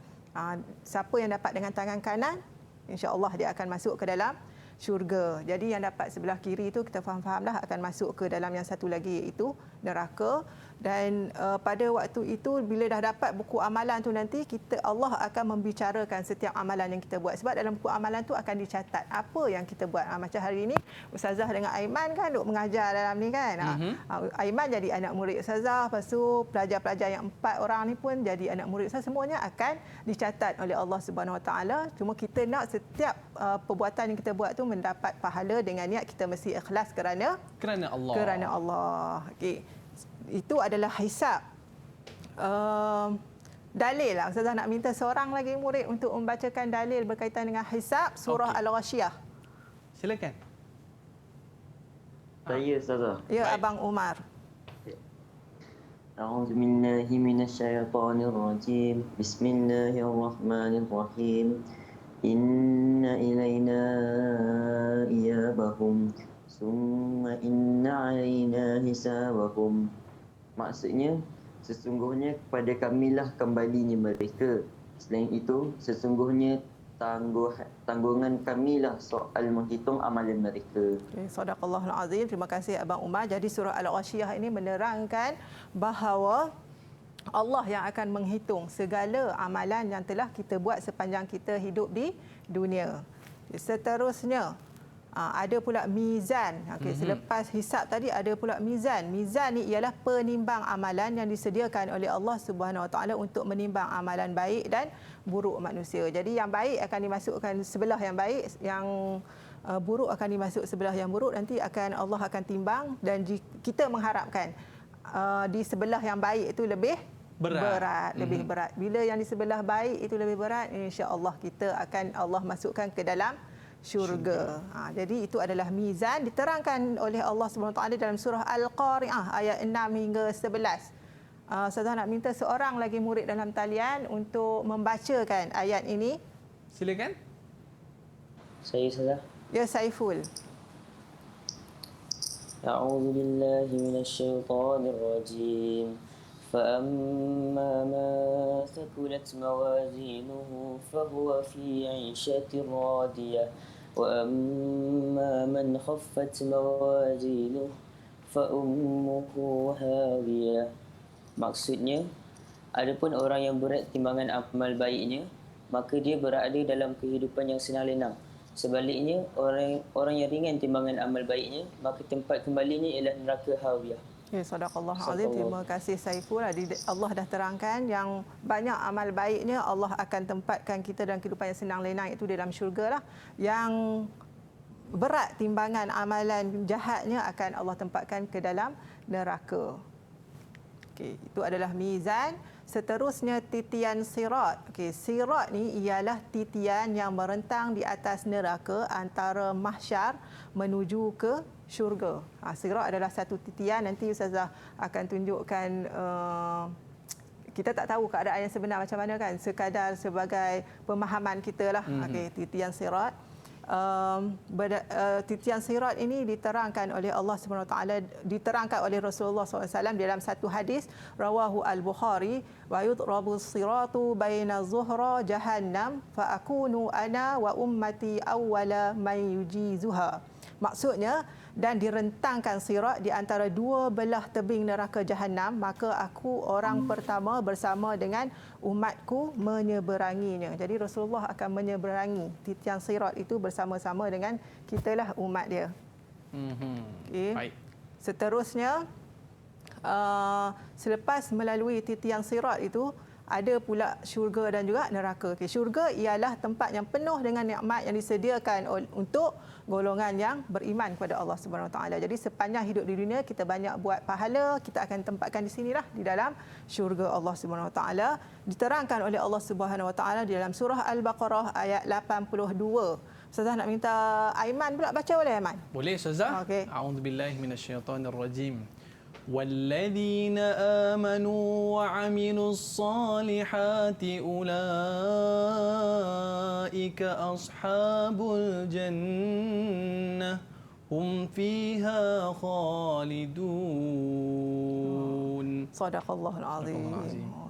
Siapa yang dapat dengan tangan kanan, insya-Allah dia akan masuk ke dalam syurga. Jadi yang dapat sebelah kiri itu kita faham-fahamlah akan masuk ke dalam yang satu lagi, iaitu neraka. Dan pada waktu itu bila dah dapat buku amalan tu nanti Allah akan membicarakan setiap amalan yang kita buat. Sebab dalam buku amalan tu akan dicatat apa yang kita buat. Macam hari ini Ustazah dengan Aiman kan duk mengajar dalam ni kan. Aiman jadi anak murid Ustazah, lepas tu pelajar-pelajar yang 4 orang ni pun jadi anak murid Ustazah. Semuanya akan dicatat oleh Allah Subhanahu Wa Taala. Cuma kita nak setiap perbuatan yang kita buat tu mendapat pahala dengan niat kita mesti ikhlas kerana Allah. Kerana Allah. Okey. Itu adalah hisab. Dalil lah. Ustazah nak minta seorang lagi murid untuk membacakan dalil berkaitan dengan hisab surah Al-Ghasyiyah. Silakan. Saya Ustazah. Ya, Abang Umar. أعوذ بالله من الشيطان الرجيم بسم الله الرحمن الرحيم إن إلينا إيابهم ثم إن علينا حسابهم. Maksudnya, sesungguhnya kepada kamilah kembalinya mereka. Selain itu, sesungguhnya tanggungan kamilah soal menghitung amalan mereka. Okay, Sadaqallahul Azim. Terima kasih Abang Umar. Jadi surah Al-Ghasyiyah ini menerangkan bahawa Allah yang akan menghitung segala amalan yang telah kita buat sepanjang kita hidup di dunia. Seterusnya ada pula mizan. Selepas hisab tadi ada pula mizan. Mizan ni ialah penimbang amalan yang disediakan oleh Allah Subhanahu Wa Taala untuk menimbang amalan baik dan buruk manusia. Jadi yang baik akan dimasukkan sebelah yang baik, yang buruk akan dimasuk sebelah yang buruk. Nanti Allah akan timbang, dan kita mengharapkan di sebelah yang baik itu lebih berat, lebih berat. Bila yang di sebelah baik itu lebih berat, insya-Allah kita akan Allah masukkan ke dalam syurga. Jadi itu adalah mizan, diterangkan oleh Allah SWT dalam surah Al-Qari'ah ayat 6 hingga 11. Ustazah nak minta seorang lagi murid dalam talian untuk membacakan ayat ini. Silakan. Saya Ustazah. Ya, Saiful. A'udzu billahi minasyaitonir rajim. فأما ما ثقلت موازينه فهو في عيشة راضية وأما من خفت موازينه فأمه هاوية. Maksudnya, adapun orang yang berat timbangan amal baiknya, maka dia berada dalam kehidupan yang senang lenang. Sebaliknya, orang yang ringan timbangan amal baiknya, maka tempat kembalinya ialah neraka hawiyah. Ya, sadaqallah azim. Terima kasih Saiful. Allah dah terangkan yang banyak amal baiknya Allah akan tempatkan kita dalam kehidupan yang senang lenang, itu dalam syurga lah. Yang berat timbangan amalan jahatnya akan Allah tempatkan ke dalam neraka. Okey, itu adalah mizan. Seterusnya titian sirat. Okey, sirat ni ialah titian yang merentang di atas neraka antara mahsyar menuju ke syurga. Sirat adalah satu titian. Nanti Ustazah akan tunjukkan, kita tak tahu keadaan yang sebenar macam mana kan, sekadar sebagai pemahaman kita lah. Okey, titian sirat. Titian sirat ini diterangkan oleh Allah SWT, diterangkan oleh Rasulullah SAW dalam satu hadis rawahu al-Bukhari, wa yudrabu siratu baina zuhra jahannam fa akunu ana wa ummati awwala man yujizuha. Maksudnya, dan direntangkan sirat di antara dua belah tebing neraka jahanam, maka aku orang pertama bersama dengan umatku menyeberanginya. Jadi Rasulullah akan menyeberangi titian sirat itu bersama-sama dengan kitalah umat dia. Okay. Baik. Seterusnya, selepas melalui titian sirat itu, ada pula syurga dan juga neraka. Okay. Syurga ialah tempat yang penuh dengan nikmat yang disediakan untuk golongan yang beriman kepada Allah Subhanahu Wa Taala. Jadi sepanjang hidup di dunia kita banyak buat pahala, kita akan tempatkan di sinilah, di dalam syurga Allah Subhanahu Wa Taala. Diterangkan oleh Allah Subhanahu Wa Taala di dalam surah Al-Baqarah ayat 82. Ustazah nak minta Aiman pula baca, boleh Aiman? Boleh Ustazah. Okey. A'udzubillahi minasyaitonirrajim. والذين آمنوا وعملوا الصالحات أولئك أصحاب الجنة هم فيها خالدون. Sadaqallahul azim.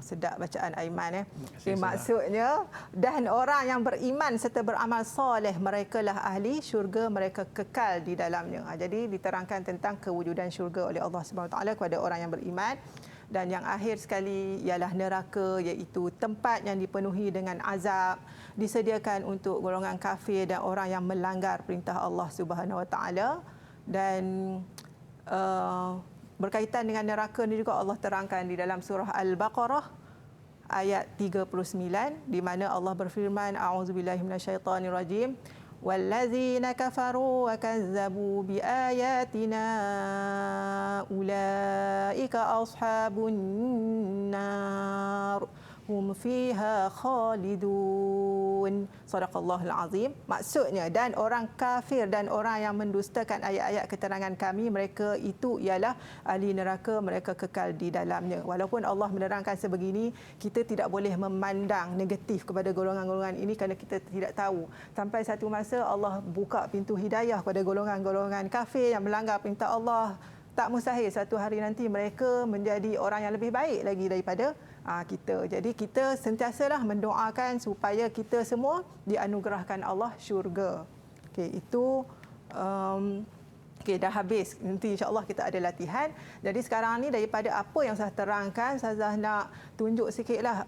Sedap bacaan Aiman. kasih, Maksudnya, dan orang yang beriman serta beramal soleh, merekalah ahli syurga, mereka kekal di dalamnya. Jadi diterangkan tentang kewujudan syurga oleh Allah Subhanahu Wa Taala kepada orang yang beriman. Dan yang akhir sekali ialah neraka, iaitu tempat yang dipenuhi dengan azab, disediakan untuk golongan kafir dan orang yang melanggar perintah Allah Subhanahu Wa Taala. Dan berkaitan dengan neraka ini juga Allah terangkan di dalam surah Al-Baqarah ayat 39, di mana Allah berfirman, a'udzubillahi minasyaitonirrajim, wallazina kafaru wa kazzabu biayatina ulaika ashabun nar hum fiha khalidun. Sadaqallahul azim. Maksudnya, dan orang kafir dan orang yang mendustakan ayat-ayat keterangan kami, mereka itu ialah ahli neraka, mereka kekal di dalamnya. Walaupun Allah menerangkan sebegini, kita tidak boleh memandang negatif kepada golongan-golongan ini kerana kita tidak tahu. Sampai satu masa Allah buka pintu hidayah kepada golongan-golongan kafir yang melanggar perintah Allah. Tak mustahil satu hari nanti mereka menjadi orang yang lebih baik lagi daripada kita. Jadi kita sentiasalah mendoakan supaya kita semua dianugerahkan Allah syurga. Okey, itu Okey, dah habis. Nanti insya-Allah kita ada latihan. Jadi sekarang ni daripada apa yang saya terangkan, saya nak tunjuk sikitlah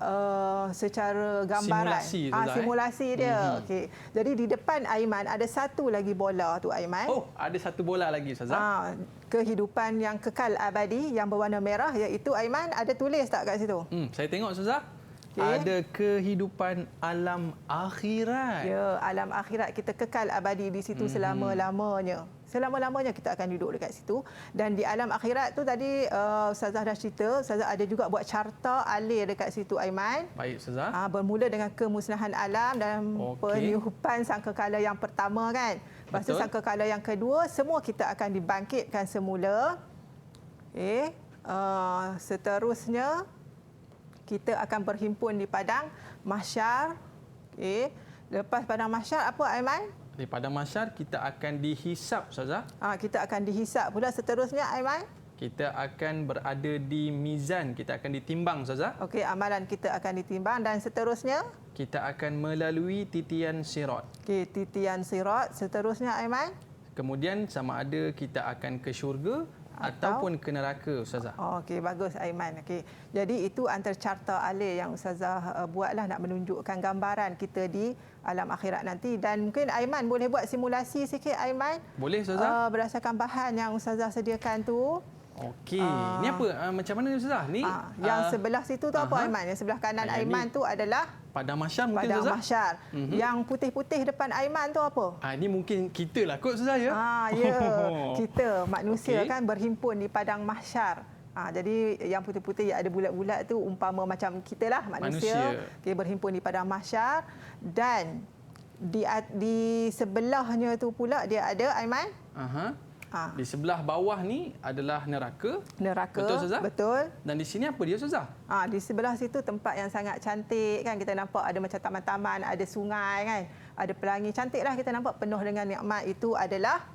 secara gambaran. Simulasi, Ustazah, simulasi dia. Okey. Jadi di depan Aiman ada satu lagi bola tu, Aiman. Oh, ada satu bola lagi, Ustazah. Kehidupan yang kekal abadi yang berwarna merah, iaitu Aiman ada tulis tak kat situ? Saya tengok, Ustazah. Okey. Ada kehidupan alam akhirat. Ya, alam akhirat kita kekal abadi di situ selama-lamanya. Selama-lamanya kita akan duduk dekat situ. Dan di alam akhirat tu tadi Ustazah dah cerita, Ustazah ada juga buat carta alir dekat situ, Aiman. Baik, Ustazah. Bermula dengan kemusnahan alam dan peniupan sangkakala yang pertama kan. Lepas tu sangkakala yang kedua, semua kita akan dibangkitkan semula. Seterusnya kita akan berhimpun di padang mahsyar. Lepas padang mahsyar apa, Aiman? Di padang mahsyar kita akan dihisap, Ustazah. Kita akan dihisap pula. Seterusnya, Aiman? Kita akan berada di mizan, kita akan ditimbang, Ustazah. Okey, amalan kita akan ditimbang dan seterusnya kita akan melalui titian sirat. Okey, titian sirat. Seterusnya, Aiman? Kemudian sama ada kita akan ke syurga ataupun ke neraka, Ustazah. Okey, bagus, Aiman. Okey. Jadi itu antara carta alir yang Ustazah buatlah nak menunjukkan gambaran kita di alam akhirat nanti. Dan mungkin Aiman boleh buat simulasi sikit, Aiman? Boleh, Ustazah. Berdasarkan bahan yang Ustazah sediakan tu. Okey. Ni apa? Macam mana, Ustazah? Ni yang sebelah situ tu apa, Aiman? Yang sebelah kanan Aiman tu adalah padang mahsyar mungkin, padang Ustazah? mahsyar. Yang putih-putih depan Aiman tu apa? Ni mungkin kita lah kot, Ustazah, ya? Ya. Kita manusia kan berhimpun di padang mahsyar. Jadi yang putih-putih yang ada bulat-bulat tu umpama macam kita lah, manusia. Okay, berhimpun di padang mahsyar. Dan di sebelahnya tu pula dia ada, Aiman? Di sebelah bawah ni adalah neraka. Neraka. Betul, Ustazah? Betul. Dan di sini apa dia, Ustazah? Di sebelah situ tempat yang sangat cantik kan. Kita nampak ada macam taman-taman, ada sungai kan. Ada pelangi. Cantiklah kita nampak, penuh dengan nikmat. Itu adalah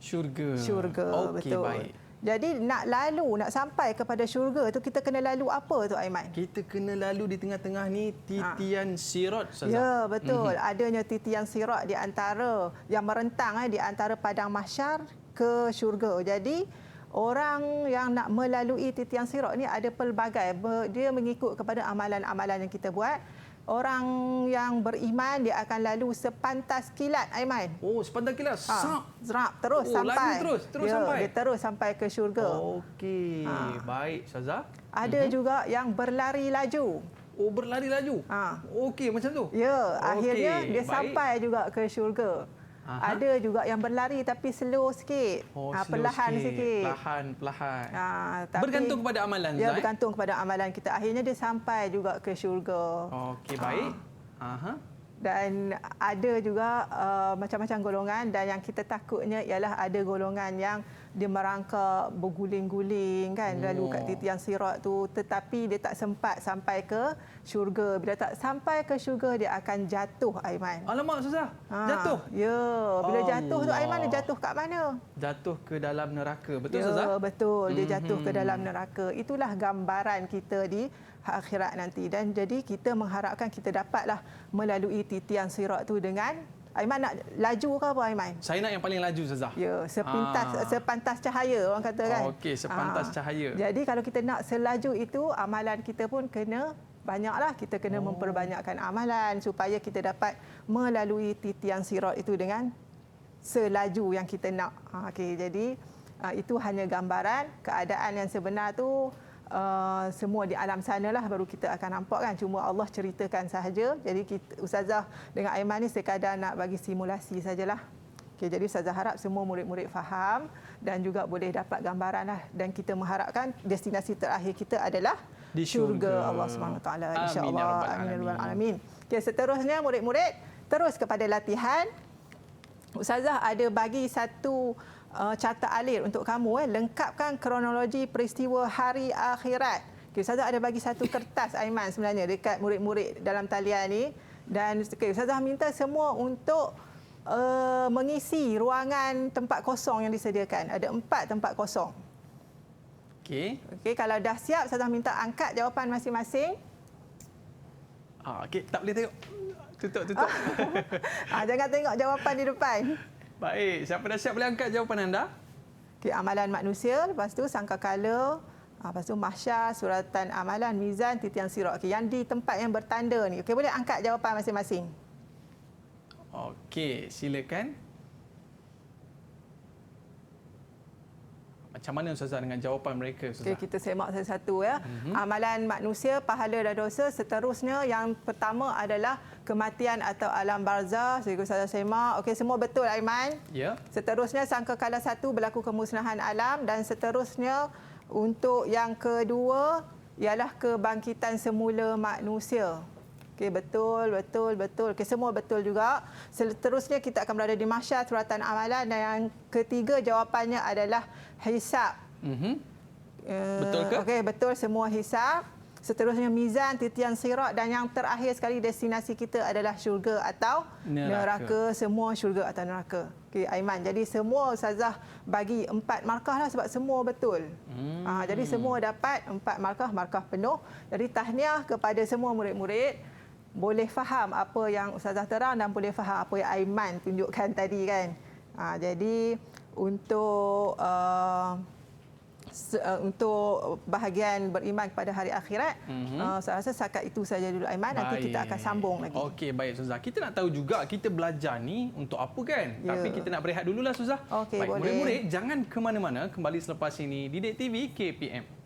syurga. Syurga, okey, betul. Baik. Jadi nak sampai kepada syurga tu kita kena lalu apa tu, Aiman? Kita kena lalu di tengah-tengah ni titian sirat, Ustazah. Ya, betul. Adanya titian sirat di antara yang merentang di antara padang mahsyar ke syurga. Jadi orang yang nak melalui titian sirat ni ada pelbagai. Dia mengikut kepada amalan-amalan yang kita buat. Orang yang beriman dia akan lalu sepantas kilat, Aiman. Oh, sepantas kilat. Zrap terus sampai. Terus sampai. Dia terus sampai ke syurga. Okey. Baik, Ustazah. Ada juga yang berlari laju. Oh, berlari laju. Okey, macam tu. Ya, akhirnya dia sampai juga ke syurga. Ada juga yang berlari tapi slow sikit. Perlahan sikit. Perlahan. Tapi bergantung kepada amalan, ya, bergantung kepada amalan kita. Akhirnya dia sampai juga ke syurga. Okey, baik. Dan ada juga macam-macam golongan, dan yang kita takutnya ialah ada golongan yang dia merangkak berguling-guling kan lalu kat titian sirat tu, tetapi dia tak sempat sampai ke syurga. Bila tak sampai ke syurga dia akan jatuh, Aiman. Alamak, Ustazah. Jatuh. Ya, bila jatuh tu Aiman dia jatuh kat mana? Jatuh ke dalam neraka. Betul, ya, Ustazah? Betul, dia jatuh ke dalam neraka. Itulah gambaran kita di akhirat nanti. Dan jadi kita mengharapkan kita dapatlah melalui titian sirat tu dengan Aiman nak laju ke apa, Aiman? Saya nak yang paling laju, Ustazah. Ya, sepantas cahaya orang kata kan. Okey, sepantas cahaya. Jadi kalau kita nak selaju itu, amalan kita pun kena banyaklah. Kita kena memperbanyakkan amalan supaya kita dapat melalui titian sirat itu dengan selaju yang kita nak. Okey, jadi itu hanya gambaran. Keadaan yang sebenar tu semua di alam sanalah baru kita akan nampak kan. Cuma Allah ceritakan sahaja. Jadi Ustazah dengan Aiman ni sekadar nak bagi simulasi sajalah. Okey, jadi Ustazah harap semua murid-murid faham dan juga boleh dapat gambaran lah. Dan kita mengharapkan destinasi terakhir kita adalah di syurga Allah SWT, insya-Allah. Amin. Okey, seterusnya murid-murid terus kepada latihan. Ustazah ada bagi satu carta alir untuk kamu, lengkapkan kronologi peristiwa hari akhirat. Okay, Ustazah ada bagi satu kertas, Aiman, sebenarnya dekat murid-murid dalam talian ni. Dan Ustazah minta semua untuk mengisi ruangan tempat kosong yang disediakan. Ada 4 tempat kosong. Okey, kalau dah siap, Ustazah minta angkat jawapan masing-masing. Okey, tak boleh tengok. Tutup. Jangan tengok jawapan di depan. Baik, siapa dah siap boleh angkat jawapan anda? Okey, amalan manusia, lepas tu sangkakala, lepas tu mahsyar, suratan amalan, mizan, titian sirat. Okey, yang di tempat yang bertanda ni. Okey, boleh angkat jawapan masing-masing. Okey, silakan. Macam mana Ustazah dengan jawapan mereka, Ustazah? Okey, kita semak satu-satu ya. Amalan manusia, pahala dan dosa. Seterusnya yang pertama adalah kematian atau alam barzah. Saya Ustazah semak. Okey, semua betul Aiman? Ya. Seterusnya sangkakala 1 berlaku kemusnahan alam dan seterusnya untuk yang kedua ialah kebangkitan semula manusia. Okey, betul. Okey, semua betul juga. Seterusnya kita akan berada di mahsyar, suratan amalan, dan yang ketiga jawapannya adalah hisab. Betul ke? Okey, betul, semua hisab. Seterusnya mizan, titian sirat, dan yang terakhir sekali destinasi kita adalah syurga atau neraka. Semua syurga atau neraka. Okey, Aiman. Jadi semua Ustazah bagi 4 markah lah sebab semua betul. Jadi semua dapat 4 markah penuh. Jadi tahniah kepada semua murid-murid. Boleh faham apa yang Ustazah terang dan boleh faham apa yang Aiman tunjukkan tadi kan. Jadi untuk bahagian beriman kepada hari akhirat, saya rasa setakat itu saja dulu Aiman. Nanti kita akan sambung lagi. Okey, baik Ustazah. Kita nak tahu juga kita belajar ni untuk apa kan? Ya. Tapi kita nak berehat dululah Ustazah. Okey, baik, boleh. murid-murid jangan ke mana-mana. Kembali selepas ini Didik TV KPM.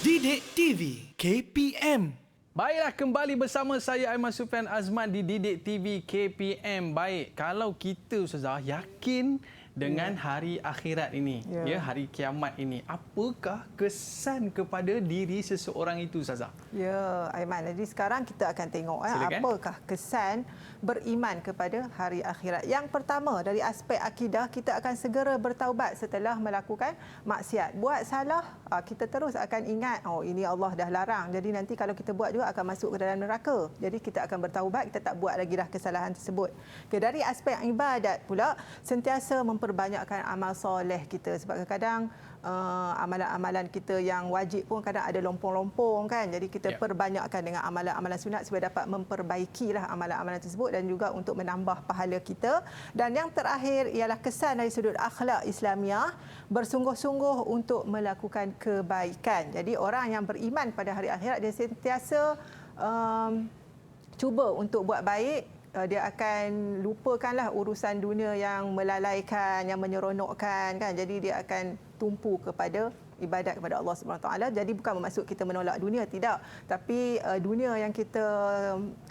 Didik TV KPM. Baiklah, kembali bersama saya Aiman Sufian Azman di Didik TV KPM. Baik, kalau kita Ustazah yakin dengan hari akhirat ini, ya, hari kiamat ini, apakah kesan kepada diri seseorang itu Ustazah? Ya, Aiman. Jadi sekarang kita akan tengok apakah kesan beriman kepada hari akhirat. Yang pertama, dari aspek akidah, kita akan segera bertaubat setelah melakukan maksiat. Buat salah, kita terus akan ingat, oh ini Allah dah larang. Jadi nanti kalau kita buat juga akan masuk ke dalam neraka. Jadi kita akan bertaubat, kita tak buat lagi dah kesalahan tersebut. Okay, dari aspek ibadat pula, sentiasa memperbanyakkan amal soleh kita. Sebab kadang-kadang amalan-amalan kita yang wajib pun kadang ada lompong-lompong kan. Jadi kita perbanyakkan dengan amalan-amalan sunat supaya dapat memperbaikilah amalan-amalan tersebut dan juga untuk menambah pahala kita. Dan yang terakhir ialah kesan dari sudut akhlak Islamiah, bersungguh-sungguh untuk melakukan kebaikan. Jadi orang yang beriman pada hari akhirat dia sentiasa cuba untuk buat baik. Dia akan lupakanlah urusan dunia yang melalaikan, yang menyeronokkan kan. Jadi dia akan tumpu kepada ibadat kepada Allah Subhanahu Wa Taala. Jadi bukan bermaksud kita menolak dunia, tidak. Tapi dunia yang kita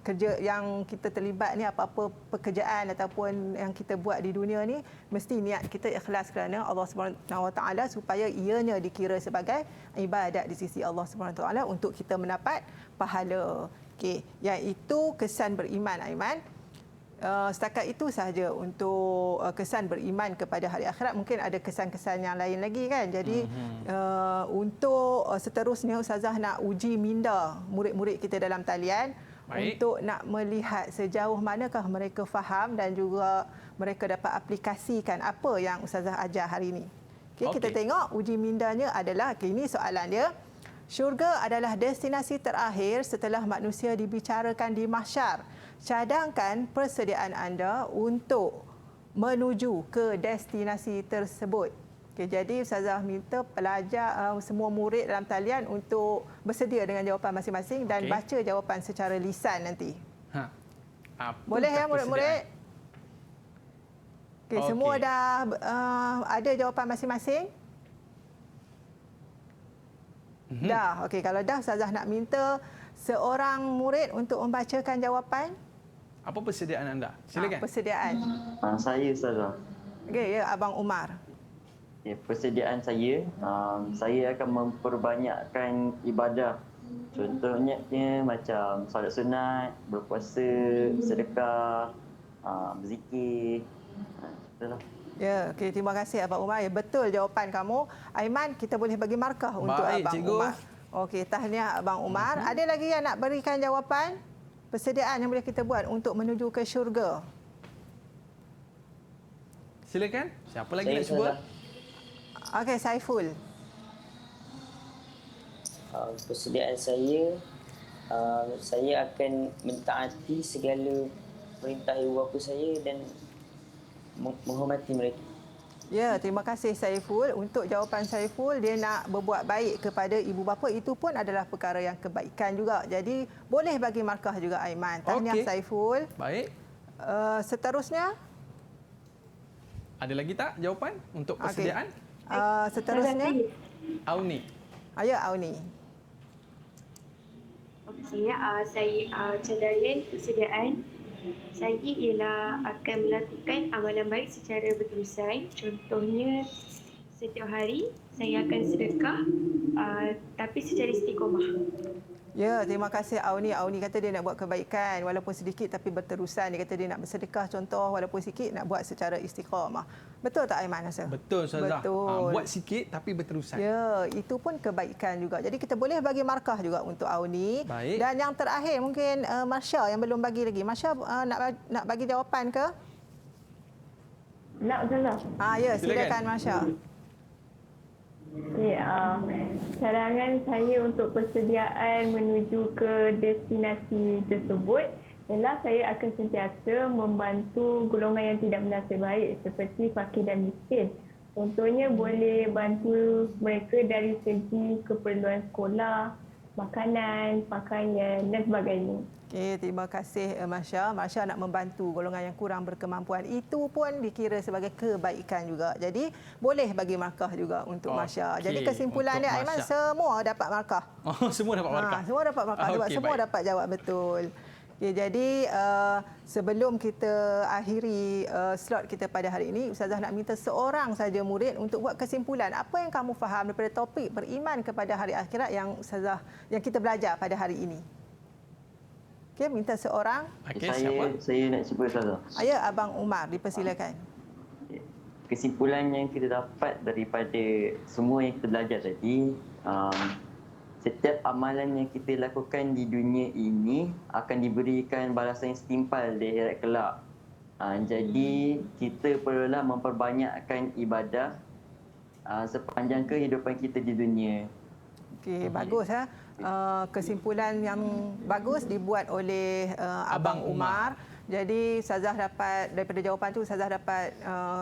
kerja, yang kita terlibat ni, apa-apa pekerjaan ataupun yang kita buat di dunia ni, mesti niat kita ikhlas kerana Allah Subhanahu Wa Taala supaya ianya dikira sebagai ibadat di sisi Allah Subhanahu Wa Taala untuk kita mendapat pahala. Okey, iaitu kesan beriman Aiman. Setakat itu sahaja untuk kesan beriman kepada hari akhirat. Mungkin ada kesan-kesan yang lain lagi kan. Jadi untuk seterusnya Ustazah nak uji minda murid-murid kita dalam talian. Baik. Untuk nak melihat sejauh manakah mereka faham dan juga mereka dapat aplikasikan apa yang Ustazah ajar hari ini. Okay, kita tengok uji mindanya adalah, ini soalan dia. Syurga adalah destinasi terakhir setelah manusia dibicarakan di mahsyar. Cadangkan persediaan anda untuk menuju ke destinasi tersebut. Okay, jadi Ustazah minta pelajar, semua murid dalam talian untuk bersedia dengan jawapan masing-masing dan baca jawapan secara lisan nanti. Boleh ya murid-murid? Okay, semua dah ada jawapan masing-masing? Dah. Okey, kalau dah Ustazah nak minta seorang murid untuk membacakan jawapan. Apa persediaan anda? Silakan. Persediaan. Saya Ustazah. Okey, ya Abang Umar. Persediaan saya akan memperbanyakkan ibadah Contohnya macam solat sunat, berpuasa, sedekah, berzikir. Itulah. Ya, okey, terima kasih Abang Umar. Ya, betul jawapan kamu. Aiman, kita boleh bagi markah untuk Baik, Abang cikgu. Umar. Okey, tahniah Abang Umar. Ada lagi yang nak berikan jawapan? Persediaan yang boleh kita buat untuk menuju ke syurga. Silakan. Siapa lagi Saya nak cuba? Ustazah. Okey, Saiful. Persediaan saya akan mentaati segala perintah ibu bapa saya dan menghormati mereka. Ya, terima kasih Saiful. Untuk jawapan Saiful, dia nak berbuat baik kepada ibu bapa, itu pun adalah perkara yang kebaikan juga. Jadi, boleh bagi markah juga Aiman. Tahniah Okey. Saiful. Baik. Seterusnya, Ada lagi tak jawapan untuk okey. persediaan? Seterusnya, Auni. ayo Auni. Okey, saya cadangan persediaan saya ialah akan melakukan amalan baik secara berterusan. Contohnya, setiap hari saya akan sedekah tapi secara istiqomah. Ya, terima kasih Auni. Auni kata dia nak buat kebaikan walaupun sedikit tapi berterusan. Dia kata dia nak bersedekah contoh walaupun sikit, nak buat secara istiqamah. Betul tak Aiman rasa? Betul Ustazah. Betul. Buat sikit tapi berterusan. Ya, itu pun kebaikan juga. Jadi kita boleh bagi markah juga untuk Auni. Baik. Dan yang terakhir mungkin Marsha yang belum bagi lagi. Marsha nak bagi jawapan ke? Nak Ustazah? Ya, Silakan. silakan Marsha. Okay, cadangan saya untuk persediaan menuju ke destinasi tersebut ialah saya akan sentiasa membantu golongan yang tidak bernasib baik seperti fakir dan miskin. Contohnya boleh bantu mereka dari segi keperluan sekolah, makanan, pakaian dan sebagainya. Okey, terima kasih Marsha. Marsha nak membantu golongan yang kurang berkemampuan. Itu pun dikira sebagai kebaikan juga. Jadi boleh bagi markah juga untuk Marsha. Okey, Jadi kesimpulannya untuk Aiman, Marsha. semua dapat markah. Oh, semua dapat markah. Semua dapat markah sebab Okey, semua baik. dapat jawab betul. Okay, jadi sebelum kita akhiri slot kita pada hari ini, Ustazah nak minta seorang saja murid untuk buat kesimpulan. Apa yang kamu faham daripada topik beriman kepada hari akhirat yang yang kita belajar pada hari ini? Okey, minta seorang. Okey, siapa? Saya nak cuba Ustazah. Ayah Abang Umar, dipersilakan. Kesimpulan yang kita dapat daripada semua yang kita belajar tadi, setiap amalan yang kita lakukan di dunia ini akan diberikan balasan yang setimpal di akhirat kelak. Jadi kita perlulah memperbanyakkan ibadah sepanjang kehidupan kita di dunia. Okey, bagus ya. Kesimpulan yang bagus dibuat oleh Abang Umar. Jadi Ustazah dapat daripada jawapan tu Ustazah dapat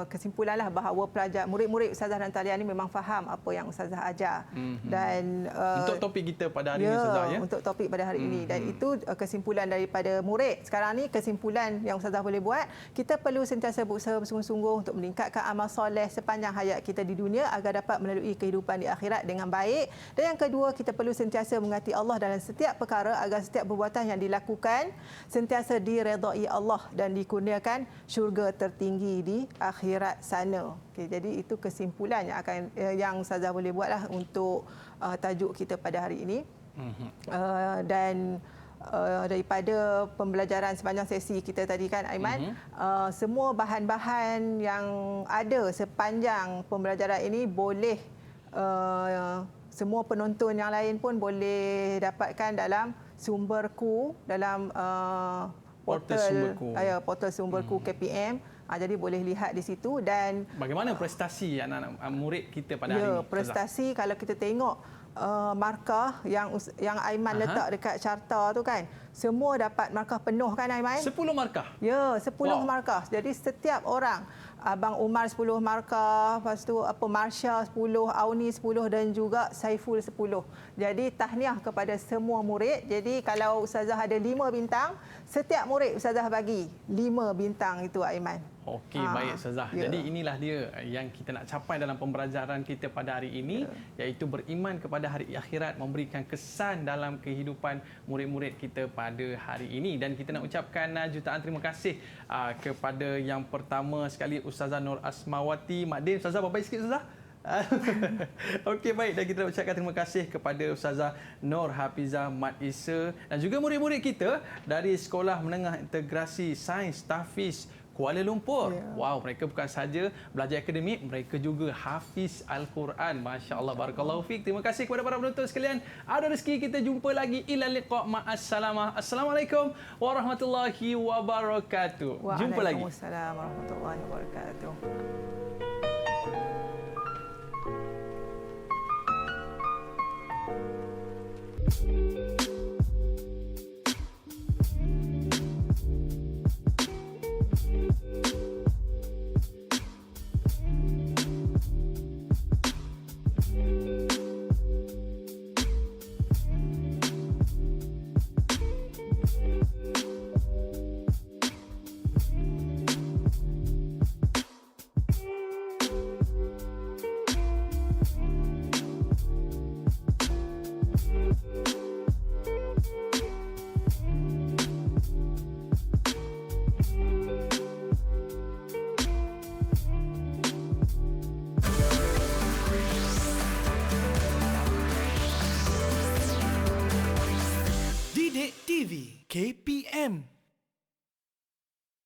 kesimpulanlah bahawa pelajar murid-murid Ustazah dan Talia ni memang faham apa yang Ustazah ajar. Dan Untuk topik kita pada hari ini Ustazah ya. untuk topik pada hari ini, dan itu kesimpulan daripada murid. Sekarang ni kesimpulan yang Ustazah boleh buat, kita perlu sentiasa berusaha bersungguh-sungguh untuk meningkatkan amal soleh sepanjang hayat kita di dunia agar dapat melalui kehidupan di akhirat dengan baik. Dan yang kedua, kita perlu sentiasa mengasihi Allah dalam setiap perkara agar setiap perbuatan yang dilakukan sentiasa diredai Allah dan dikurniakan syurga tertinggi di akhirat sana. Okey, jadi itu kesimpulan yang Ustazah boleh buatlah untuk tajuk kita pada hari ini. Dan daripada pembelajaran sepanjang sesi kita tadi kan Aiman, semua bahan-bahan yang ada sepanjang pembelajaran ini boleh semua penonton yang lain pun boleh dapatkan dalam sumberku, dalam portal sumberku KPM. Jadi boleh lihat di situ. Dan bagaimana prestasi anak-anak murid kita pada hari ini? Ya, prestasi kalau kita tengok markah yang Aiman letak dekat carta tu kan, semua dapat markah penuh kan Aiman? 10 markah. Ya, 10 markah. Jadi setiap orang, Abang Umar 10 markah, lepas tu Marsha 10, Auni 10 dan juga Saiful 10. Jadi tahniah kepada semua murid. Jadi kalau Ustazah ada 5 bintang, setiap murid Ustazah bagi 5 bintang itu Aiman. Okey, baik Ustazah. Ya. Jadi inilah dia yang kita nak capai dalam pembelajaran kita pada hari ini, iaitu beriman kepada hari akhirat, memberikan kesan dalam kehidupan murid-murid kita pada hari ini. Dan kita nak ucapkan jutaan terima kasih kepada yang pertama sekali Ustazah Nur Asmawati. Mak Din, Ustazah baik sikit Ustazah. Okey, baik. Dan kita ucapkan terima kasih kepada Ustazah Nur Hafizah Mat Isa dan juga murid-murid kita dari Sekolah Menengah Integrasi Sains Tahfiz Kuala Lumpur. Ya. Wow, mereka bukan saja belajar akademik, mereka juga hafiz Al-Quran. Masya Allah, barakallahu fiik. Terima kasih kepada para penonton sekalian. Ada rezeki kita jumpa lagi. Ila liqa ma'assalamah. Assalamualaikum warahmatullahi wabarakatuh. Jumpa lagi. Waalaikumsalam warahmatullahi wabarakatuh. Didik TV KPM